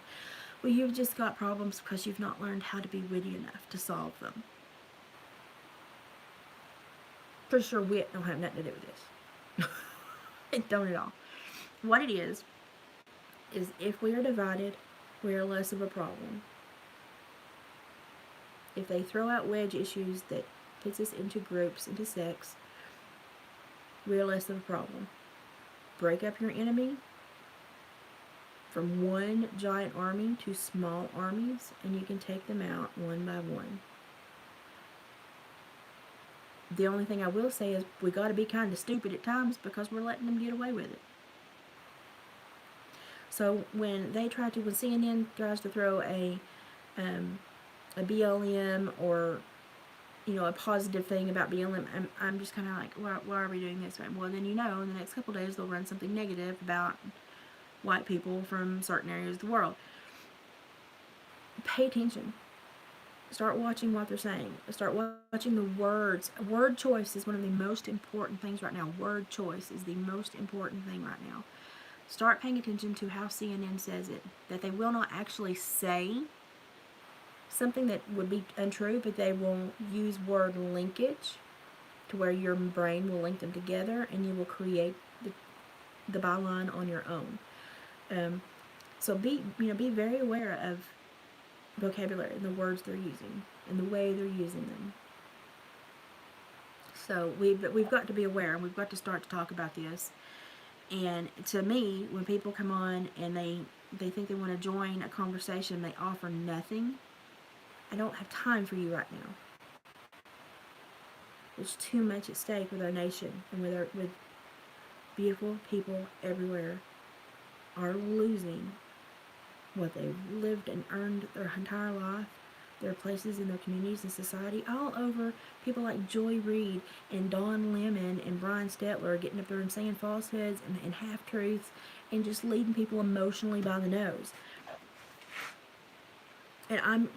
Well, you've just got problems because you've not learned how to be witty enough to solve them. For sure, wit don't have nothing to do with this. It don't at all. What it is if we are divided, we are less of a problem. If they throw out wedge issues that puts us into groups, into sects, we are less of a problem. Break up your enemy from one giant army to small armies, and you can take them out one by one. The only thing I will say is we got to be kind of stupid at times, because we're letting them get away with it. So when CNN tries to throw a BLM, or, you know, a positive thing about BLM, I'm just kind of like, why are we doing this? Well, then, you know, in the next couple of days they'll run something negative about white people from certain areas of the world. Pay attention. Start watching what they're saying. Start watching the words. Word choice is one of the most important things right now. Word choice is the most important thing right now. Start paying attention to how CNN says it. That they will not actually say something that would be untrue, but they will use word linkage to where your brain will link them together, and you will create the byline on your own. So be very aware of vocabulary and the words they're using and the way they're using them. So we've got to be aware, and we've got to start to talk about this. And to me, when people come on and they think they want to join a conversation, they offer nothing, I don't have time for you right now. There's too much at stake with our nation, and with beautiful people everywhere are losing what they've lived and earned their entire life, their places in their communities and society, all over people like Joy Reid and Don Lemon and Brian Stetler getting up there and saying falsehoods and half-truths and just leading people emotionally by the nose. And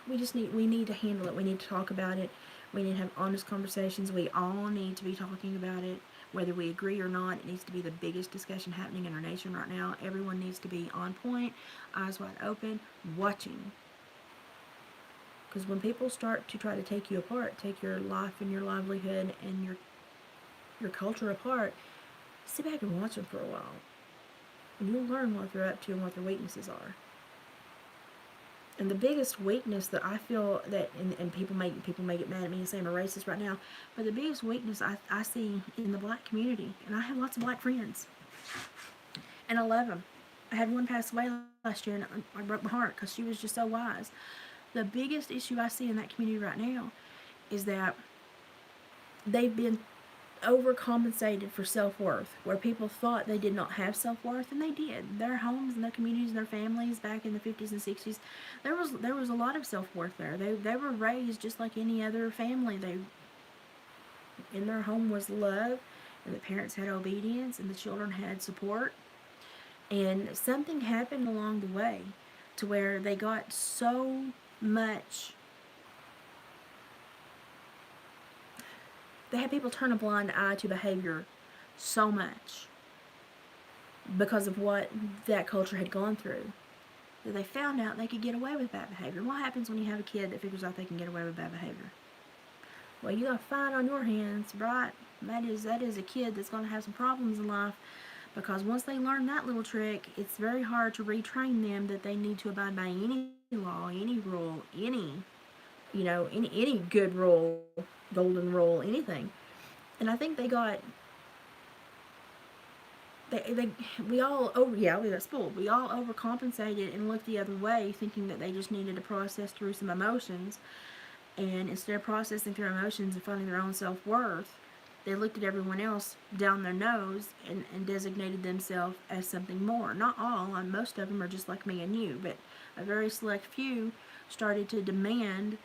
we need to handle it. We need to talk about it. We need to have honest conversations. We all need to be talking about it. Whether we agree or not, it needs to be the biggest discussion happening in our nation right now. Everyone needs to be on point, eyes wide open, watching. Because when people start to try to take you apart, take your life and your livelihood and your culture apart, sit back and watch them for a while. And you'll learn what they're up to and what their weaknesses are. And the biggest weakness that I feel that, and people may get mad at me and say I'm a racist right now, but the biggest weakness I see in the black community, and I have lots of black friends, and I love them. I had one pass away last year, and I broke my heart because she was just so wise. The biggest issue I see in that community right now is that they've been overcompensated for self-worth, where people thought they did not have self-worth, and they did. Their homes and their communities and their families back in the 50s and 60s, there was a lot of self-worth there. They were raised just like any other family. In their home was love, and the parents had obedience, and the children had support. And something happened along the way to where they got so much. They had people turn a blind eye to behavior so much because of what that culture had gone through, that they found out they could get away with bad behavior. What happens when you have a kid that figures out they can get away with bad behavior? Well, you got a fight on your hands, right? That is a kid that's going to have some problems in life, because once they learn that little trick, it's very hard to retrain them that they need to abide by any law, any rule, any good rule, golden rule, anything. And I think they got we all over, yeah, we got spoiled. We all overcompensated and looked the other way, thinking that they just needed to process through some emotions. And instead of processing through emotions and finding their own self-worth, they looked at everyone else down their nose and designated themselves as something more. Not all, and most of them are just like me and you, but a very select few started to demand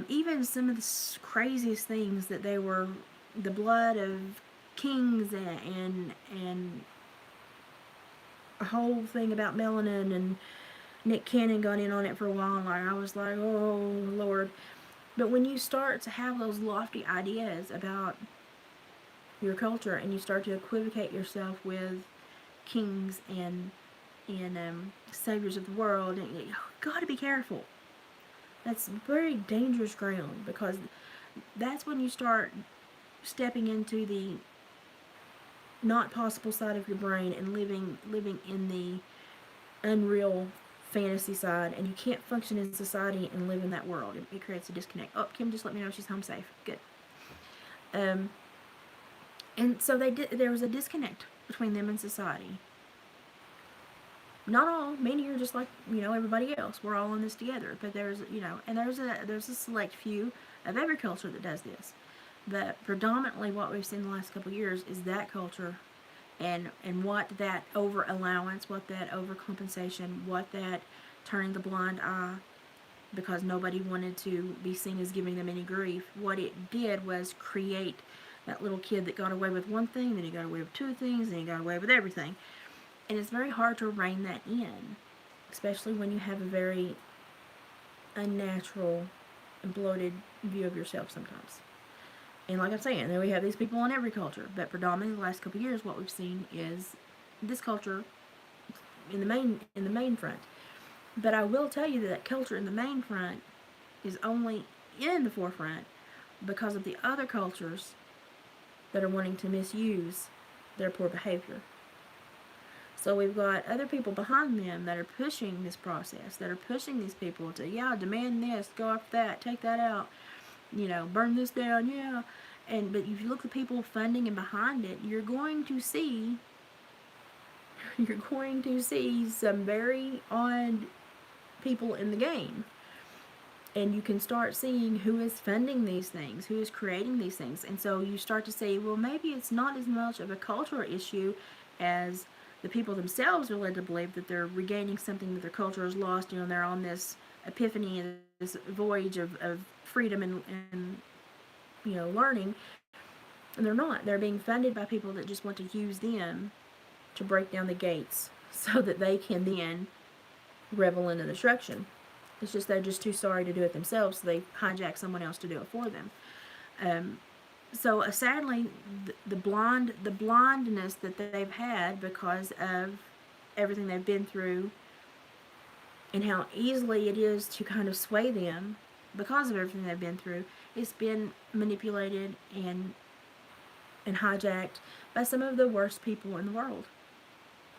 even some of the craziest things, that they were the blood of kings and a whole thing about melanin, and Nick Cannon got in on it for a while, and like, I was like, oh Lord. But when you start to have those lofty ideas about your culture, and you start to equivocate yourself with kings and saviors of the world, and you got to be careful. That's very dangerous ground, because that's when you start stepping into the not possible side of your brain and living in the unreal fantasy side, and you can't function in society and live in that world. It creates a disconnect. Oh, Kim just let me know she's home safe. Good. And so there was a disconnect between them and society. Not all, many are just like, everybody else. We're all in this together. But there's a select few of every culture that does this. But predominantly what we've seen in the last couple of years is that culture, and what that over allowance, what that overcompensation, what that turning the blind eye because nobody wanted to be seen as giving them any grief. What it did was create that little kid that got away with one thing, then he got away with two things, then he got away with everything. And it's very hard to rein that in, especially when you have a very unnatural and bloated view of yourself sometimes. And like I'm saying, then we have these people in every culture, but predominantly the last couple of years, what we've seen is this culture in the main front. But I will tell you that culture in the main front is only in the forefront because of the other cultures that are wanting to misuse their poor behavior. So we've got other people behind them that are pushing this process, that are pushing these people to, demand this, go after that, take that out, burn this down, but if you look at the people funding and behind it, you're going to see some very odd people in the game. And you can start seeing who is funding these things, who is creating these things. And so you start to say, well, maybe it's not as much of a cultural issue as the people themselves are led to believe that they're regaining something that their culture has lost. They're on this epiphany and this voyage of freedom and learning. And they're not. They're being funded by people that just want to use them to break down the gates so that they can then revel in the destruction. It's just they're just too sorry to do it themselves, so they hijack someone else to do it for them. So sadly, the blindness that they've had because of everything they've been through, and how easily it is to kind of sway them because of everything they've been through, it's been manipulated and hijacked by some of the worst people in the world.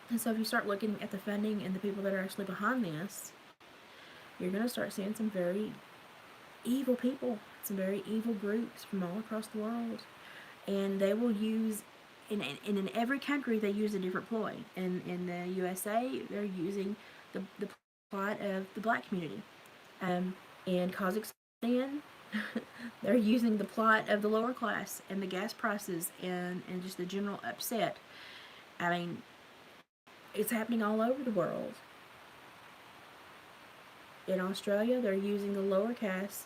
And so if you start looking at the funding and the people that are actually behind this, you're going to start seeing some very evil people, some very evil groups from all across the world. And they will use, in every country, they use a different ploy. And in the USA, they're using the plot of the black community. In Kazakhstan, they're using the plot of the lower class and the gas prices and just the general upset. I mean, it's happening all over the world. In Australia, they're using the lower class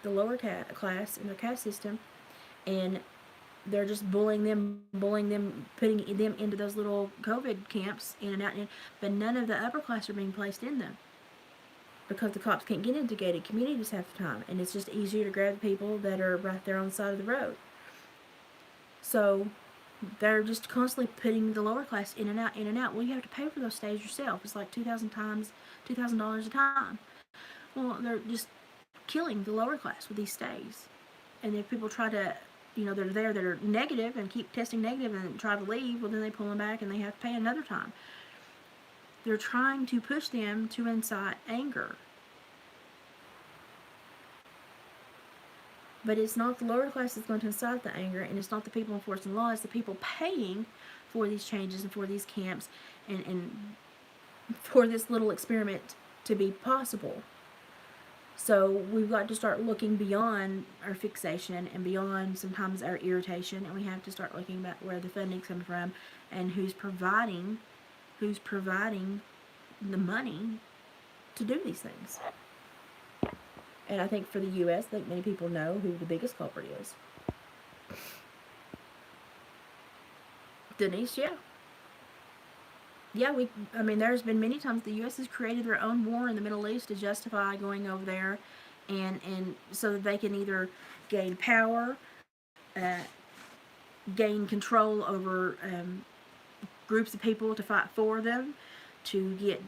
in their caste system, and they're just bullying them, putting them into those little COVID camps in and out. But none of the upper class are being placed in them because the cops can't get into gated communities half the time, and it's just easier to grab the people that are right there on the side of the road. So they're just constantly putting the lower class in and out, in and out. Well, you have to pay for those stays yourself. It's like $2,000 a time. Well, they're just killing the lower class with these stays. And if people try to, they're there that are negative and keep testing negative and try to leave, well, then they pull them back and they have to pay another time. They're trying to push them to incite anger. But it's not the lower class that's going to incite the anger, and it's not the people enforcing law, it's the people paying for these changes and for these camps and for this little experiment to be possible. So we've got to start looking beyond our fixation and beyond sometimes our irritation, and we have to start looking at where the funding's coming from and who's providing the money to do these things. And I think for the U.S., I think many people know who the biggest culprit is. Denise, yeah. Yeah, I mean, there's been many times the U.S. has created their own war in the Middle East to justify going over there, and so that they can either gain power, gain control over groups of people to fight for them, to get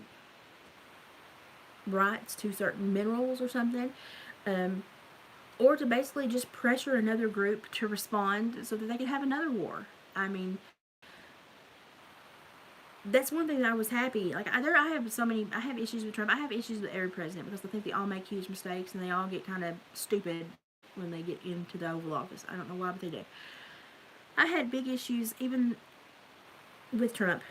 rights to certain minerals or something, or to basically just pressure another group to respond so that they can have another war. I mean, that's one thing that I was happy. Like, I have issues with Trump. I have issues with every president because I think they all make huge mistakes and they all get kind of stupid when they get into the Oval Office. I don't know why, but they do. I had big issues even with Trump,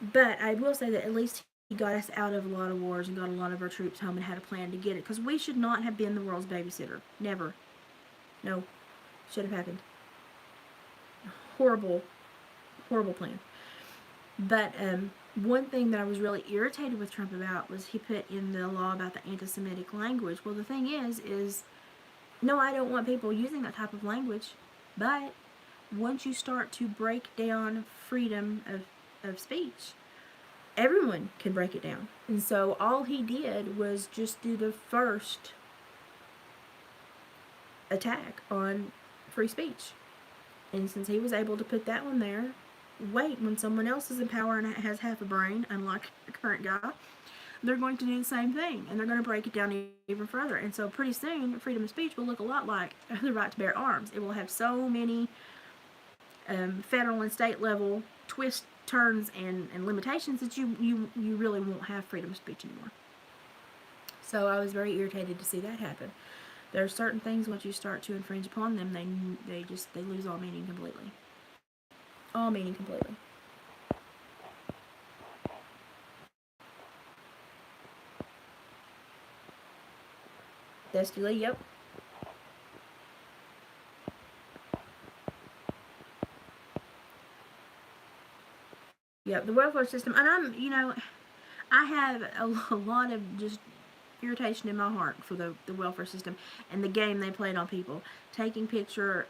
but I will say that at least he got us out of a lot of wars and got a lot of our troops home and had a plan to get it, because we should not have been the world's babysitter. Never. No. Should have happened. Horrible plan. But one thing that I was really irritated with Trump about was he put in the law about the anti-Semitic language. Well, the thing is no, I don't want people using that type of language, but once you start to break down freedom of speech, everyone can break it down. And so all he did was just do the first attack on free speech. And since he was able to put that one there, wait, when someone else is in power and has half a brain, unlike the current guy, they're going to do the same thing, and they're going to break it down even further. And so pretty soon, freedom of speech will look a lot like the right to bear arms. It will have so many federal and state level twists, turns, and limitations that you really won't have freedom of speech anymore. So I was very irritated to see that happen. There are certain things, once you start to infringe upon them, they lose all meaning completely. All meaning completely. Destiny, yep. Yep, the welfare system, and I have a lot of just irritation in my heart for the welfare system and the game they played on people, taking pictures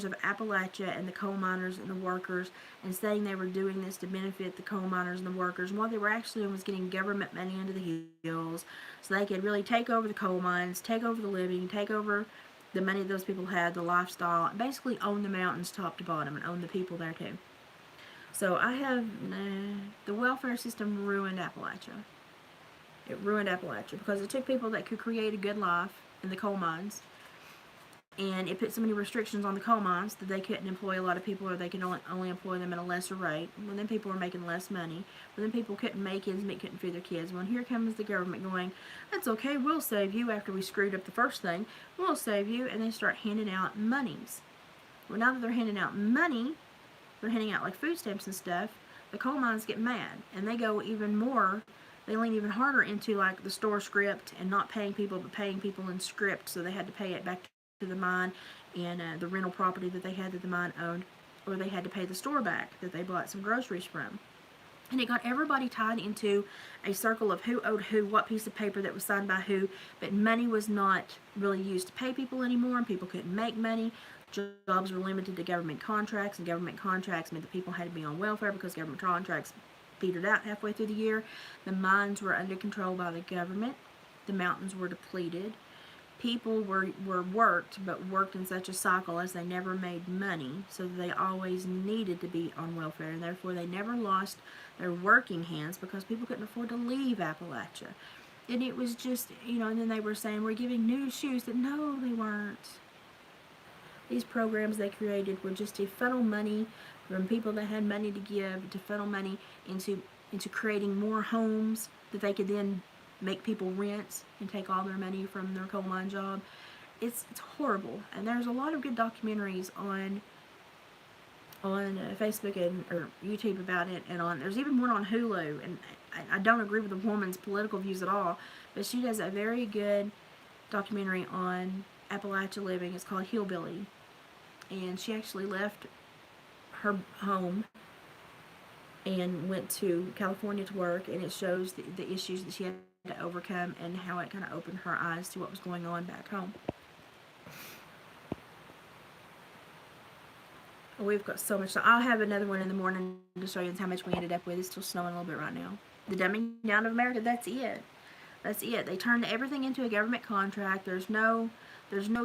of Appalachia and the coal miners and the workers and saying they were doing this to benefit the coal miners and the workers, and what they were actually doing was getting government money into the hills so they could really take over the coal mines, take over the living, take over the money those people had, the lifestyle, and basically own the mountains top to bottom and own the people there too. So the welfare system ruined Appalachia. It ruined Appalachia because it took people that could create a good life in the coal mines, and it put so many restrictions on the coal mines that they couldn't employ a lot of people, or they could only employ them at a lesser rate. Well, then people were making less money. Well, then people couldn't make ends meet, couldn't feed their kids. Well, here comes the government going, that's okay, we'll save you after we screwed up the first thing. We'll save you, and they start handing out monies. Well, now that they're handing out money, they're handing out like food stamps and stuff, the coal mines get mad, and they go even more. They lean even harder into like the store script and not paying people, but paying people in script. So they had to pay it back to the mine and the rental property that they had that the mine owned, or they had to pay the store back that they bought some groceries from. And it got everybody tied into a circle of who owed who, what piece of paper that was signed by who, but money was not really used to pay people anymore, and people couldn't make money. Jobs were limited to government contracts, and government contracts meant that people had to be on welfare because government contracts petered out halfway through the year. The mines were under control by the government. The mountains were depleted. People were worked, but worked in such a cycle as they never made money, so they always needed to be on welfare, and therefore they never lost their working hands because people couldn't afford to leave Appalachia. And it was just, and then they were saying, we're giving new shoes. That no, they weren't. These programs they created were just to funnel money from people that had money to give, to funnel money into creating more homes that they could then make people rent and take all their money from their coal mine job. It's horrible. And there's a lot of good documentaries on on Facebook or YouTube about it, and there's even one on Hulu. And I don't agree with the woman's political views at all, but she does a very good documentary on Appalachia living. It's called Hillbilly, and she actually left her home and went to California to work, and it shows the issues that she had to overcome and how it kind of opened her eyes to what was going on back home. We've got so much. I'll have another one in the morning to show you how much we ended up with. It's still snowing a little bit right now. The dumbing down of America, that's it. That's it. They turned everything into a government contract. There's no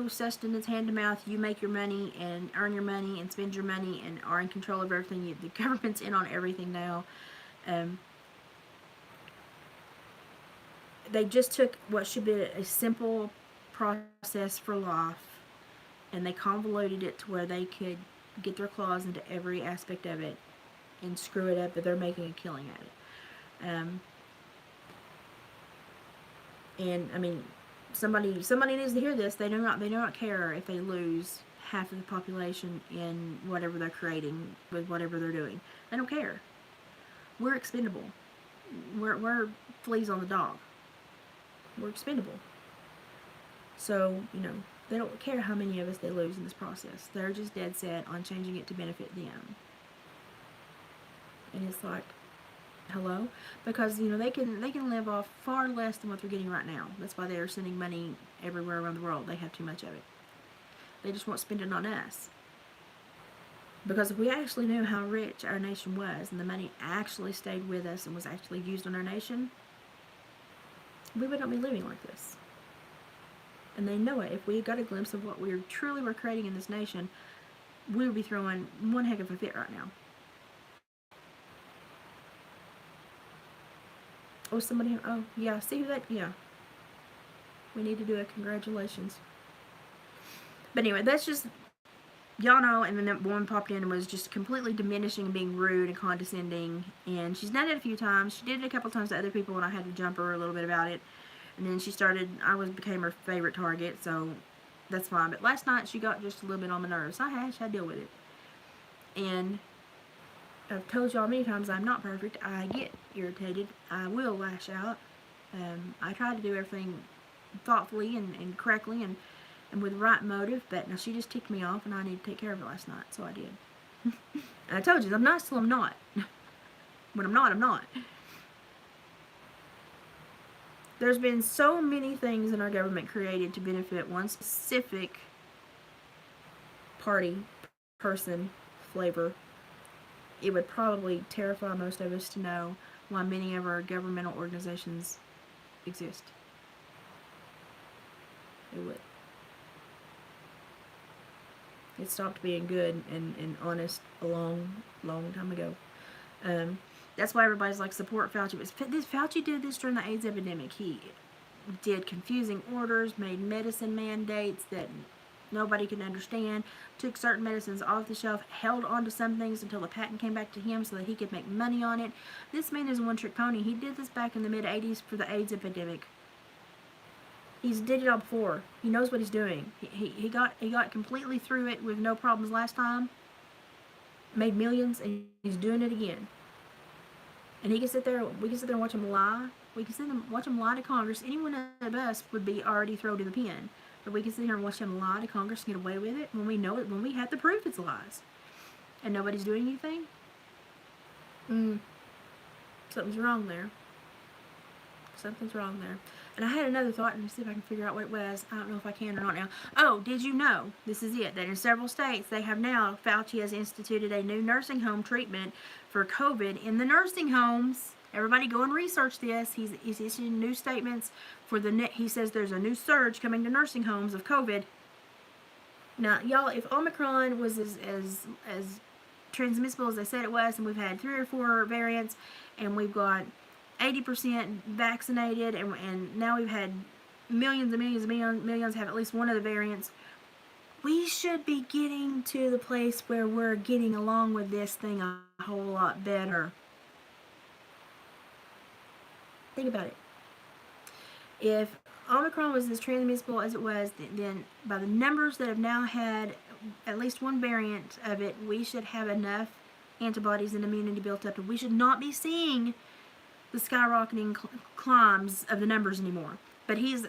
sustenance hand to mouth. You make your money and earn your money and spend your money and are in control of everything. The government's in on everything now. They just took what should be a simple process for life, and they convoluted it to where they could get their claws into every aspect of it and screw it up, but they're making a killing at it. And I mean, somebody needs to hear this. They do not care if they lose half of the population in whatever they're creating with whatever they're doing. They don't care. We're expendable. We're fleas on the dog. We're expendable. So, they don't care how many of us they lose in this process. They're just dead set on changing it to benefit them. And it's like, hello? Because, they can live off far less than what they're getting right now. That's why they are sending money everywhere around the world. They have too much of it. They just won't spend it on us. Because if we actually knew how rich our nation was and the money actually stayed with us and was actually used on our nation, we would not be living like this. And they know it. If we got a glimpse of what we truly were creating in this nation, we would be throwing one heck of a fit right now. Oh, somebody, oh, yeah, see who that, yeah. We need to do a congratulations. But anyway, that's just, y'all know, and then that woman popped in and was just completely diminishing and being rude and condescending. And she's done it a few times. She did it a couple times to other people when I had to jump her a little bit about it. And then she started, became her favorite target, so that's fine. But last night, she got just a little bit on my nerves. I had to deal with it. And I've told y'all many times I'm not perfect. I get irritated. I will lash out. I try to do everything thoughtfully and correctly and with the right motive. But now she just ticked me off, and I need to take care of it last night, so I did. And I told you, I'm nice till I'm not. When I'm not, I'm not. There's been so many things in our government created to benefit one specific party, person, flavor. It would probably terrify most of us to know why many of our governmental organizations exist. It would. It stopped being good and honest a long, long time ago. That's why everybody's like, support Fauci. Fauci did this during the AIDS epidemic. He did confusing orders, made medicine mandates that nobody could understand, took certain medicines off the shelf, held on to some things until the patent came back to him so that he could make money on it. This man is a one-trick pony. He did this back in the mid-'80s for the AIDS epidemic. He's did it all before. He knows what he's doing. He got completely through it with no problems last time. Made millions, and he's doing it again. And he can sit there. We can sit there and watch him lie. We can sit there and watch him lie to Congress. Anyone of us would be already thrown in the pen. But we can sit here and watch him lie to Congress and get away with it when we know it. When we have the proof, it's lies, and nobody's doing anything. Something's wrong there. Something's wrong there. And I had another thought, and see if I can figure out what it was. I don't know if I can or not now. Oh, did you know, this is it, that in several states, they have now, Fauci has instituted a new nursing home treatment for COVID in the nursing homes. Everybody go and research this. He's issuing new statements for he says there's a new surge coming to nursing homes of COVID. Now, y'all, if Omicron was as transmissible as they said it was, and we've had 3 or 4 variants, and we've got 80% vaccinated, and now we've had millions and millions and millions have at least one of the variants, we should be getting to the place where we're getting along with this thing a whole lot better. Think about it. If Omicron was as transmissible as it was, then by the numbers that have now had at least one variant of it, we should have enough antibodies and immunity built up, and we should not be seeing the skyrocketing climbs of the numbers anymore. But he's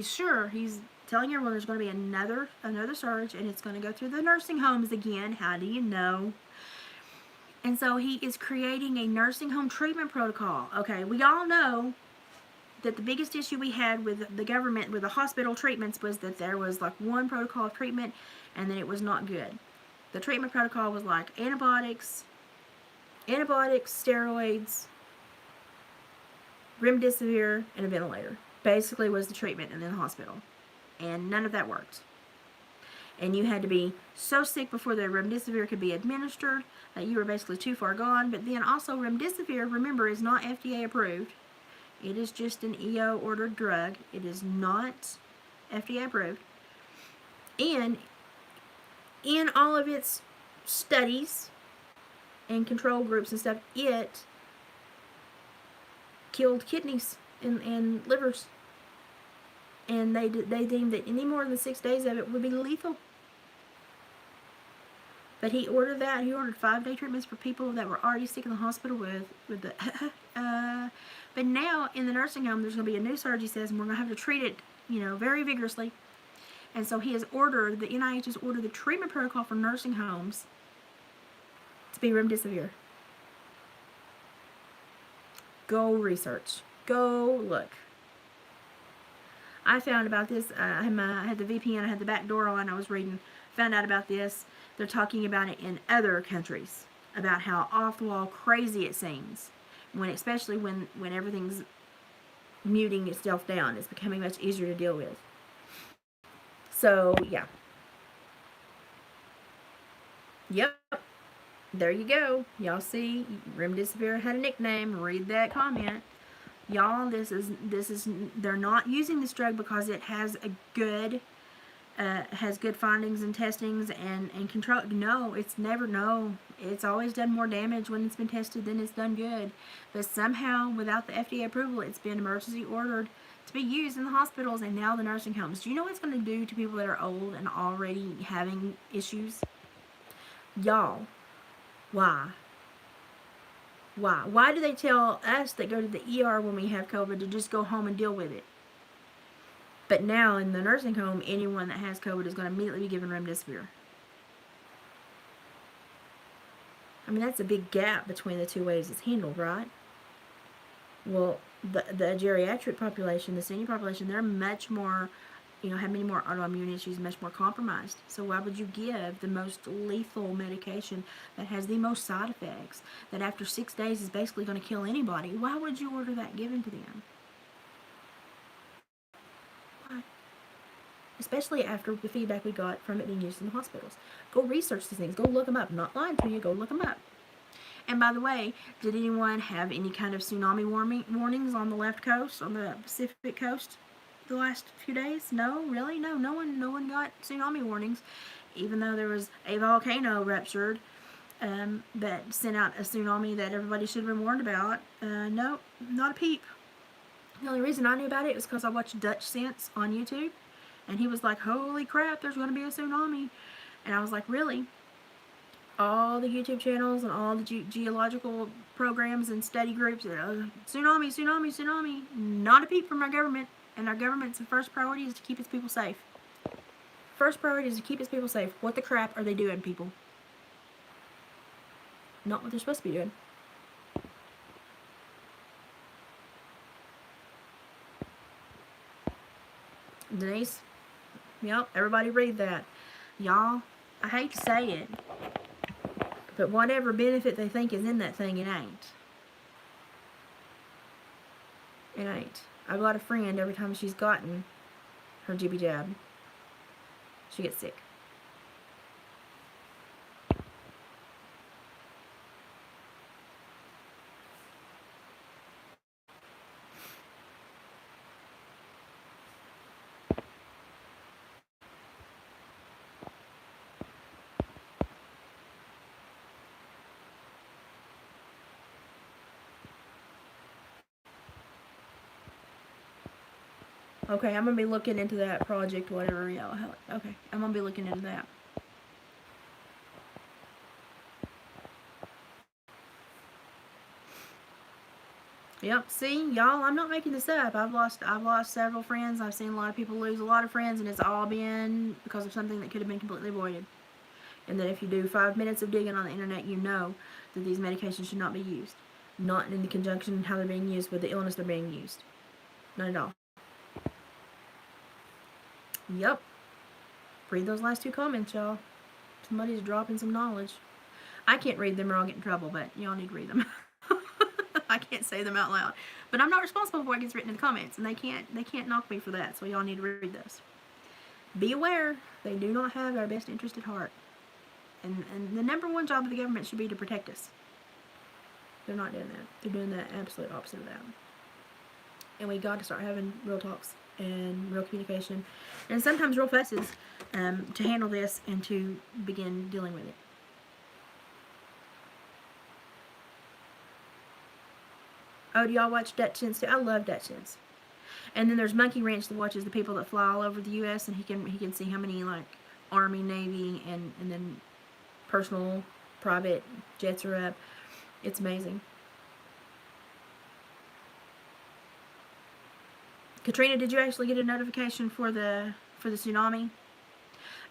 sure. He's telling everyone there's going to be another surge, and it's going to go through the nursing homes again. How do you know? And so he is creating a nursing home treatment protocol. Okay, we all know that the biggest issue we had with the government, with the hospital treatments, was that there was like one protocol of treatment, and then it was not good. The treatment protocol was like antibiotics, steroids, remdesivir, and a ventilator. Basically was the treatment in the hospital. And none of that worked. And you had to be so sick before the remdesivir could be administered that you were basically too far gone. But then also remdesivir, remember, is not FDA approved. It is just an EO ordered drug. It is not FDA approved. And in all of its studies and control groups and stuff, it killed kidneys and livers. And they deemed that any more than 6 days of it would be lethal. But he ordered that. He ordered 5-day treatments for people that were already sick in the hospital with the but now in the nursing home there's going to be a new surge, he says, and we're going to have to treat it, very vigorously. And so he has ordered, the NIH has ordered the treatment protocol for nursing homes to be remdesivir. Go research. Go look. I found about this, I had the VPN, I had the back door on, I was reading, found out about this. They're talking about it in other countries, about how off the wall crazy it seems. Especially when everything's muting itself down. It's becoming much easier to deal with. So, yeah. Yep. There you go. Y'all see, remdesivir had a nickname. Read that comment. Y'all, this is they're not using this drug because it has a good findings and testings and control. No, it's always done more damage when it's been tested than it's done good. But somehow, without the FDA approval, it's been emergency ordered to be used in the hospitals and now the nursing homes. Do you know what it's going to do to people that are old and already having issues? Y'all, why? Why do they tell us that go to the ER when we have COVID to just go home and deal with it? But now in the nursing home, anyone that has COVID is going to immediately be given remdesivir. I mean, that's a big gap between the two ways it's handled, right? Well, the geriatric population, the senior population, they're much more, have many more autoimmune issues, much more compromised. So why would you give the most lethal medication that has the most side effects, that after 6 days is basically going to kill anybody? Why would you order that given to them? Why? Especially after the feedback we got from it being used in the hospitals. Go research these things. Go look them up. I'm not lying to you. Go look them up. And by the way, did anyone have any kind of tsunami warnings on the left coast, on the Pacific coast, the last few days? No, really? No one got tsunami warnings, even though there was a volcano ruptured that sent out a tsunami that everybody should have been warned about. No, not a peep. The only reason I knew about it was because I watched Dutch Sense on YouTube, and he was like, holy crap, there's going to be a tsunami. And I was like, really? All the YouTube channels and all the geological programs and study groups, tsunami, not a peep from our government. And our government's first priority is to keep its people safe. First priority is to keep its people safe. What the crap are they doing, people? Not what they're supposed to be doing. Denise? Yep, everybody read that. Y'all, I hate to say it, but whatever benefit they think is in that thing, it ain't. It ain't. I've got a friend, every time she's gotten her GB jab, she gets sick. Okay, I'm going to be looking into that project, whatever. Yeah, okay, I'm going to be looking into that. Yep. See, y'all, I'm not making this up. I've lost several friends. I've seen a lot of people lose a lot of friends, and it's all been because of something that could have been completely avoided. And that if you do 5 minutes of digging on the internet, you know that these medications should not be used. Not in the conjunction how they're being used with the illness they're being used. Not at all. Yep. Read those last 2 comments, y'all. Somebody's dropping some knowledge. I can't read them or I'll get in trouble, but y'all need to read them. I can't say them out loud. But I'm not responsible for what gets written in the comments, and they can't knock me for that, so y'all need to read this. Be aware, they do not have our best interest at heart. And the number one job of the government should be to protect us. They're not doing that. They're doing the absolute opposite of that. And we got to start having real talks and real communication, and sometimes real fusses to handle this and to begin dealing with it. Oh, do y'all watch Dutch Sense too? I love Dutch Sense. And then there's Monkey Ranch that watches the people that fly all over the U.S. and he can see how many like Army, Navy, and then personal, private jets are up. It's amazing. Katrina, did you actually get a notification for the tsunami?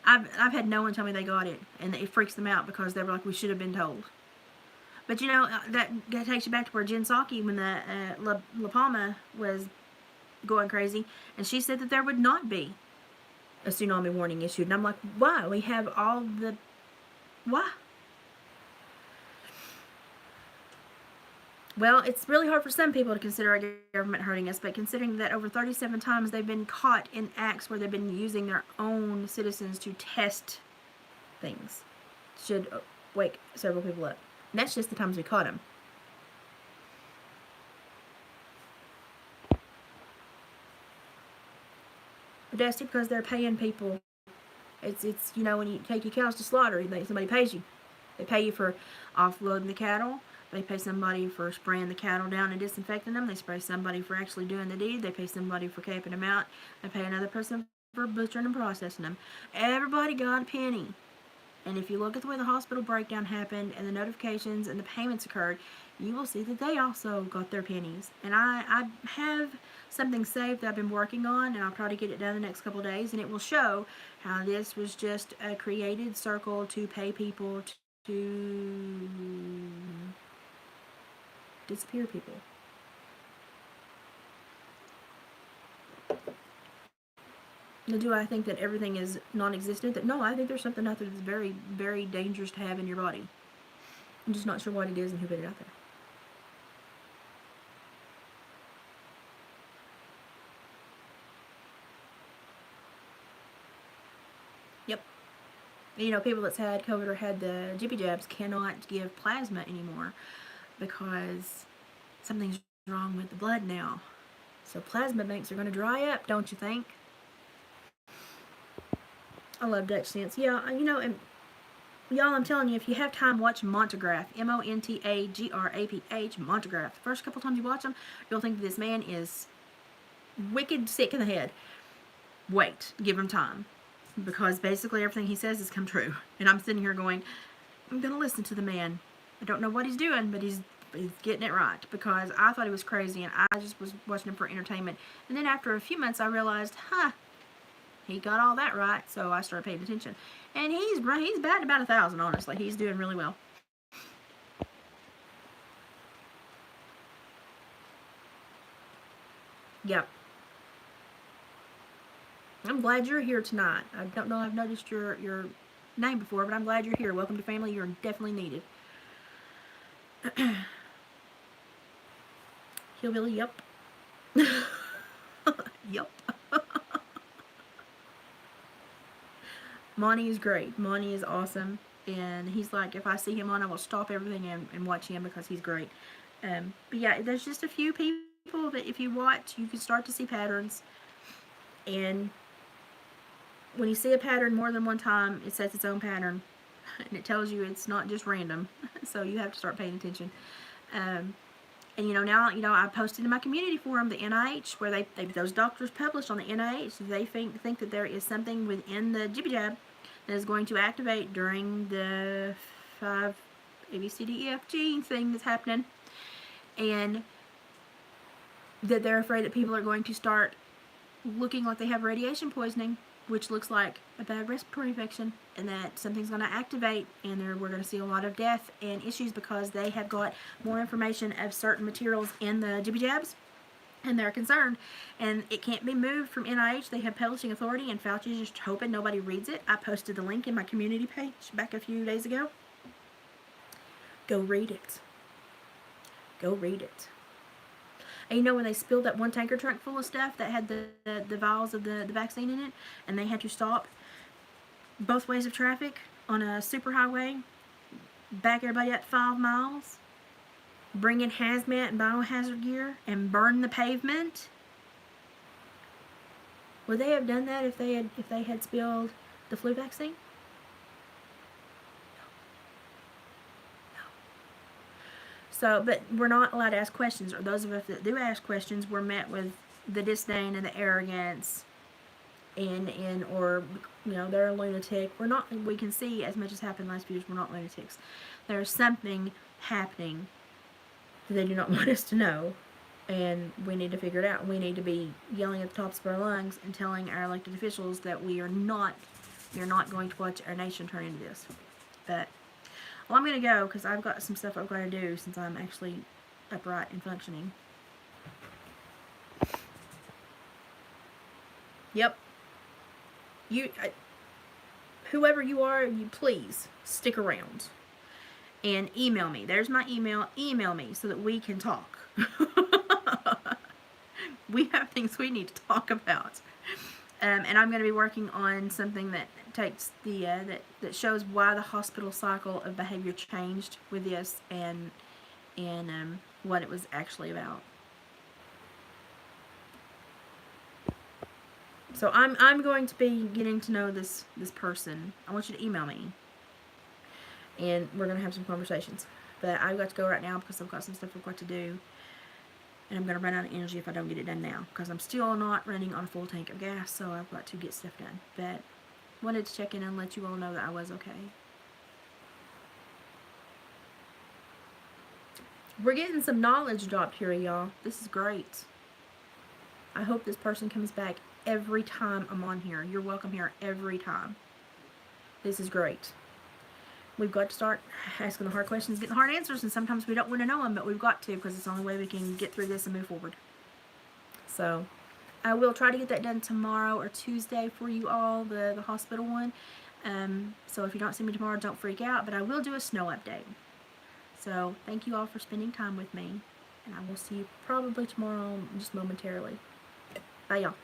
I've had no one tell me they got it, and it freaks them out because they were like, we should have been told. But you know, that takes you back to where Jen Psaki, when the La Palma was going crazy, and she said that there would not be a tsunami warning issued. And I'm like, why? We have all the... Why? Well, it's really hard for some people to consider our government hurting us, but considering that over 37 times they've been caught in acts where they've been using their own citizens to test things, should wake several people up. And that's just the times we caught them. Dusty, because they're paying people. It's you know, when you take your cows to slaughter, somebody pays you. They pay you for offloading the cattle. They pay somebody for spraying the cattle down and disinfecting them. They pay somebody for actually doing the deed. They pay somebody for caping them out. They pay another person for butchering and processing them. Everybody got a penny. And if you look at the way the hospital breakdown happened and the notifications and the payments occurred, you will see that they also got their pennies. And I have something saved that I've been working on, and I'll try to get it done the next couple of days, and it will show how this was just a created circle to pay people to disappear people. Now, do I think that everything is non-existent? No, I think there's something out there that's very, very dangerous to have in your body. I'm just not sure what it is and who put it out there. Yep. You know, people that's had COVID or had the jippy jabs cannot give plasma anymore because something's wrong with the blood now. So plasma banks are going to dry up, don't you think? I love Dutch Sense. Yeah, you know, and y'all, I'm telling you, if you have time, watch Montagraph. Montagraph. Montagraph. The first couple times you watch him, you'll think that this man is wicked sick in the head. Wait, give him time. Because basically everything he says has come true. And I'm sitting here going, I'm going to listen to the man. I don't know what he's doing, but he's getting it right. Because I thought he was crazy, and I just was watching him for entertainment. And then after a few months, I realized, he got all that right, so I started paying attention. And he's batting about 1,000, honestly. He's doing really well. Yep. I'm glad you're here tonight. I don't know if I've noticed your name before, but I'm glad you're here. Welcome to family. You're definitely needed. Hillbilly, yep. Yep. Monty is great. Monty is awesome. And he's like, if I see him on, I will stop everything and watch him because he's great. But yeah, there's just a few people that if you watch, you can start to see patterns. And when you see a pattern more than one time, it sets its own pattern. And it tells you it's not just random. So you have to start paying attention. And now, I posted in my community forum, the NIH, where those doctors published on the NIH, they think that there is something within the jippy jab that is going to activate during the 5 ABCDEFG thing that's happening. And that they're afraid that people are going to start looking like they have radiation poisoning, which looks like a bad respiratory infection, and that something's going to activate, and we're going to see a lot of death and issues because they have got more information of certain materials in the jibby jabs, and they're concerned, and it can't be moved from NIH. They have publishing authority, and Fauci's just hoping nobody reads it. I posted the link in my community page back a few days ago. Go read it. Go read it. And you know, when they spilled that one tanker trunk full of stuff that had the vials of the vaccine in it, and they had to stop both ways of traffic on a superhighway, back everybody up 5 miles, bring in hazmat and biohazard gear, and burn the pavement. Would they have done that if they had spilled the flu vaccine? So, but we're not allowed to ask questions, or those of us that do ask questions, we're met with the disdain and the arrogance, or they're a lunatic. We're not. We can see, as much as happened last few years, we're not lunatics. There's something happening that they do not want us to know, and we need to figure it out. We need to be yelling at the tops of our lungs and telling our elected officials that we are not going to watch our nation turn into this. But well, I'm going to go because I've got some stuff I've got to do since I'm actually upright and functioning. Yep. Whoever you are, you please stick around and email me. There's my email. Email me so that we can talk. We have things we need to talk about. And I'm going to be working on something that takes the that shows why the hospital cycle of behavior changed with this, and what it was actually about. So I'm going to be getting to know this person. I want you to email me, and we're going to have some conversations. But I've got to go right now because I've got some stuff I've got to do. And I'm going to run out of energy if I don't get it done now, because I'm still not running on a full tank of gas, so I've got to get stuff done. But wanted to check in and let you all know that I was okay. We're getting some knowledge dropped here, y'all. This is great. I hope this person comes back every time I'm on here. You're welcome here every time. This is great. We've got to start asking the hard questions, getting the hard answers, and sometimes we don't want to know them, but we've got to, because it's the only way we can get through this and move forward. So I will try to get that done tomorrow or Tuesday for you all, the hospital one. So if you don't see me tomorrow, don't freak out, but I will do a snow update. So thank you all for spending time with me, and I will see you probably tomorrow, just momentarily. Bye, y'all.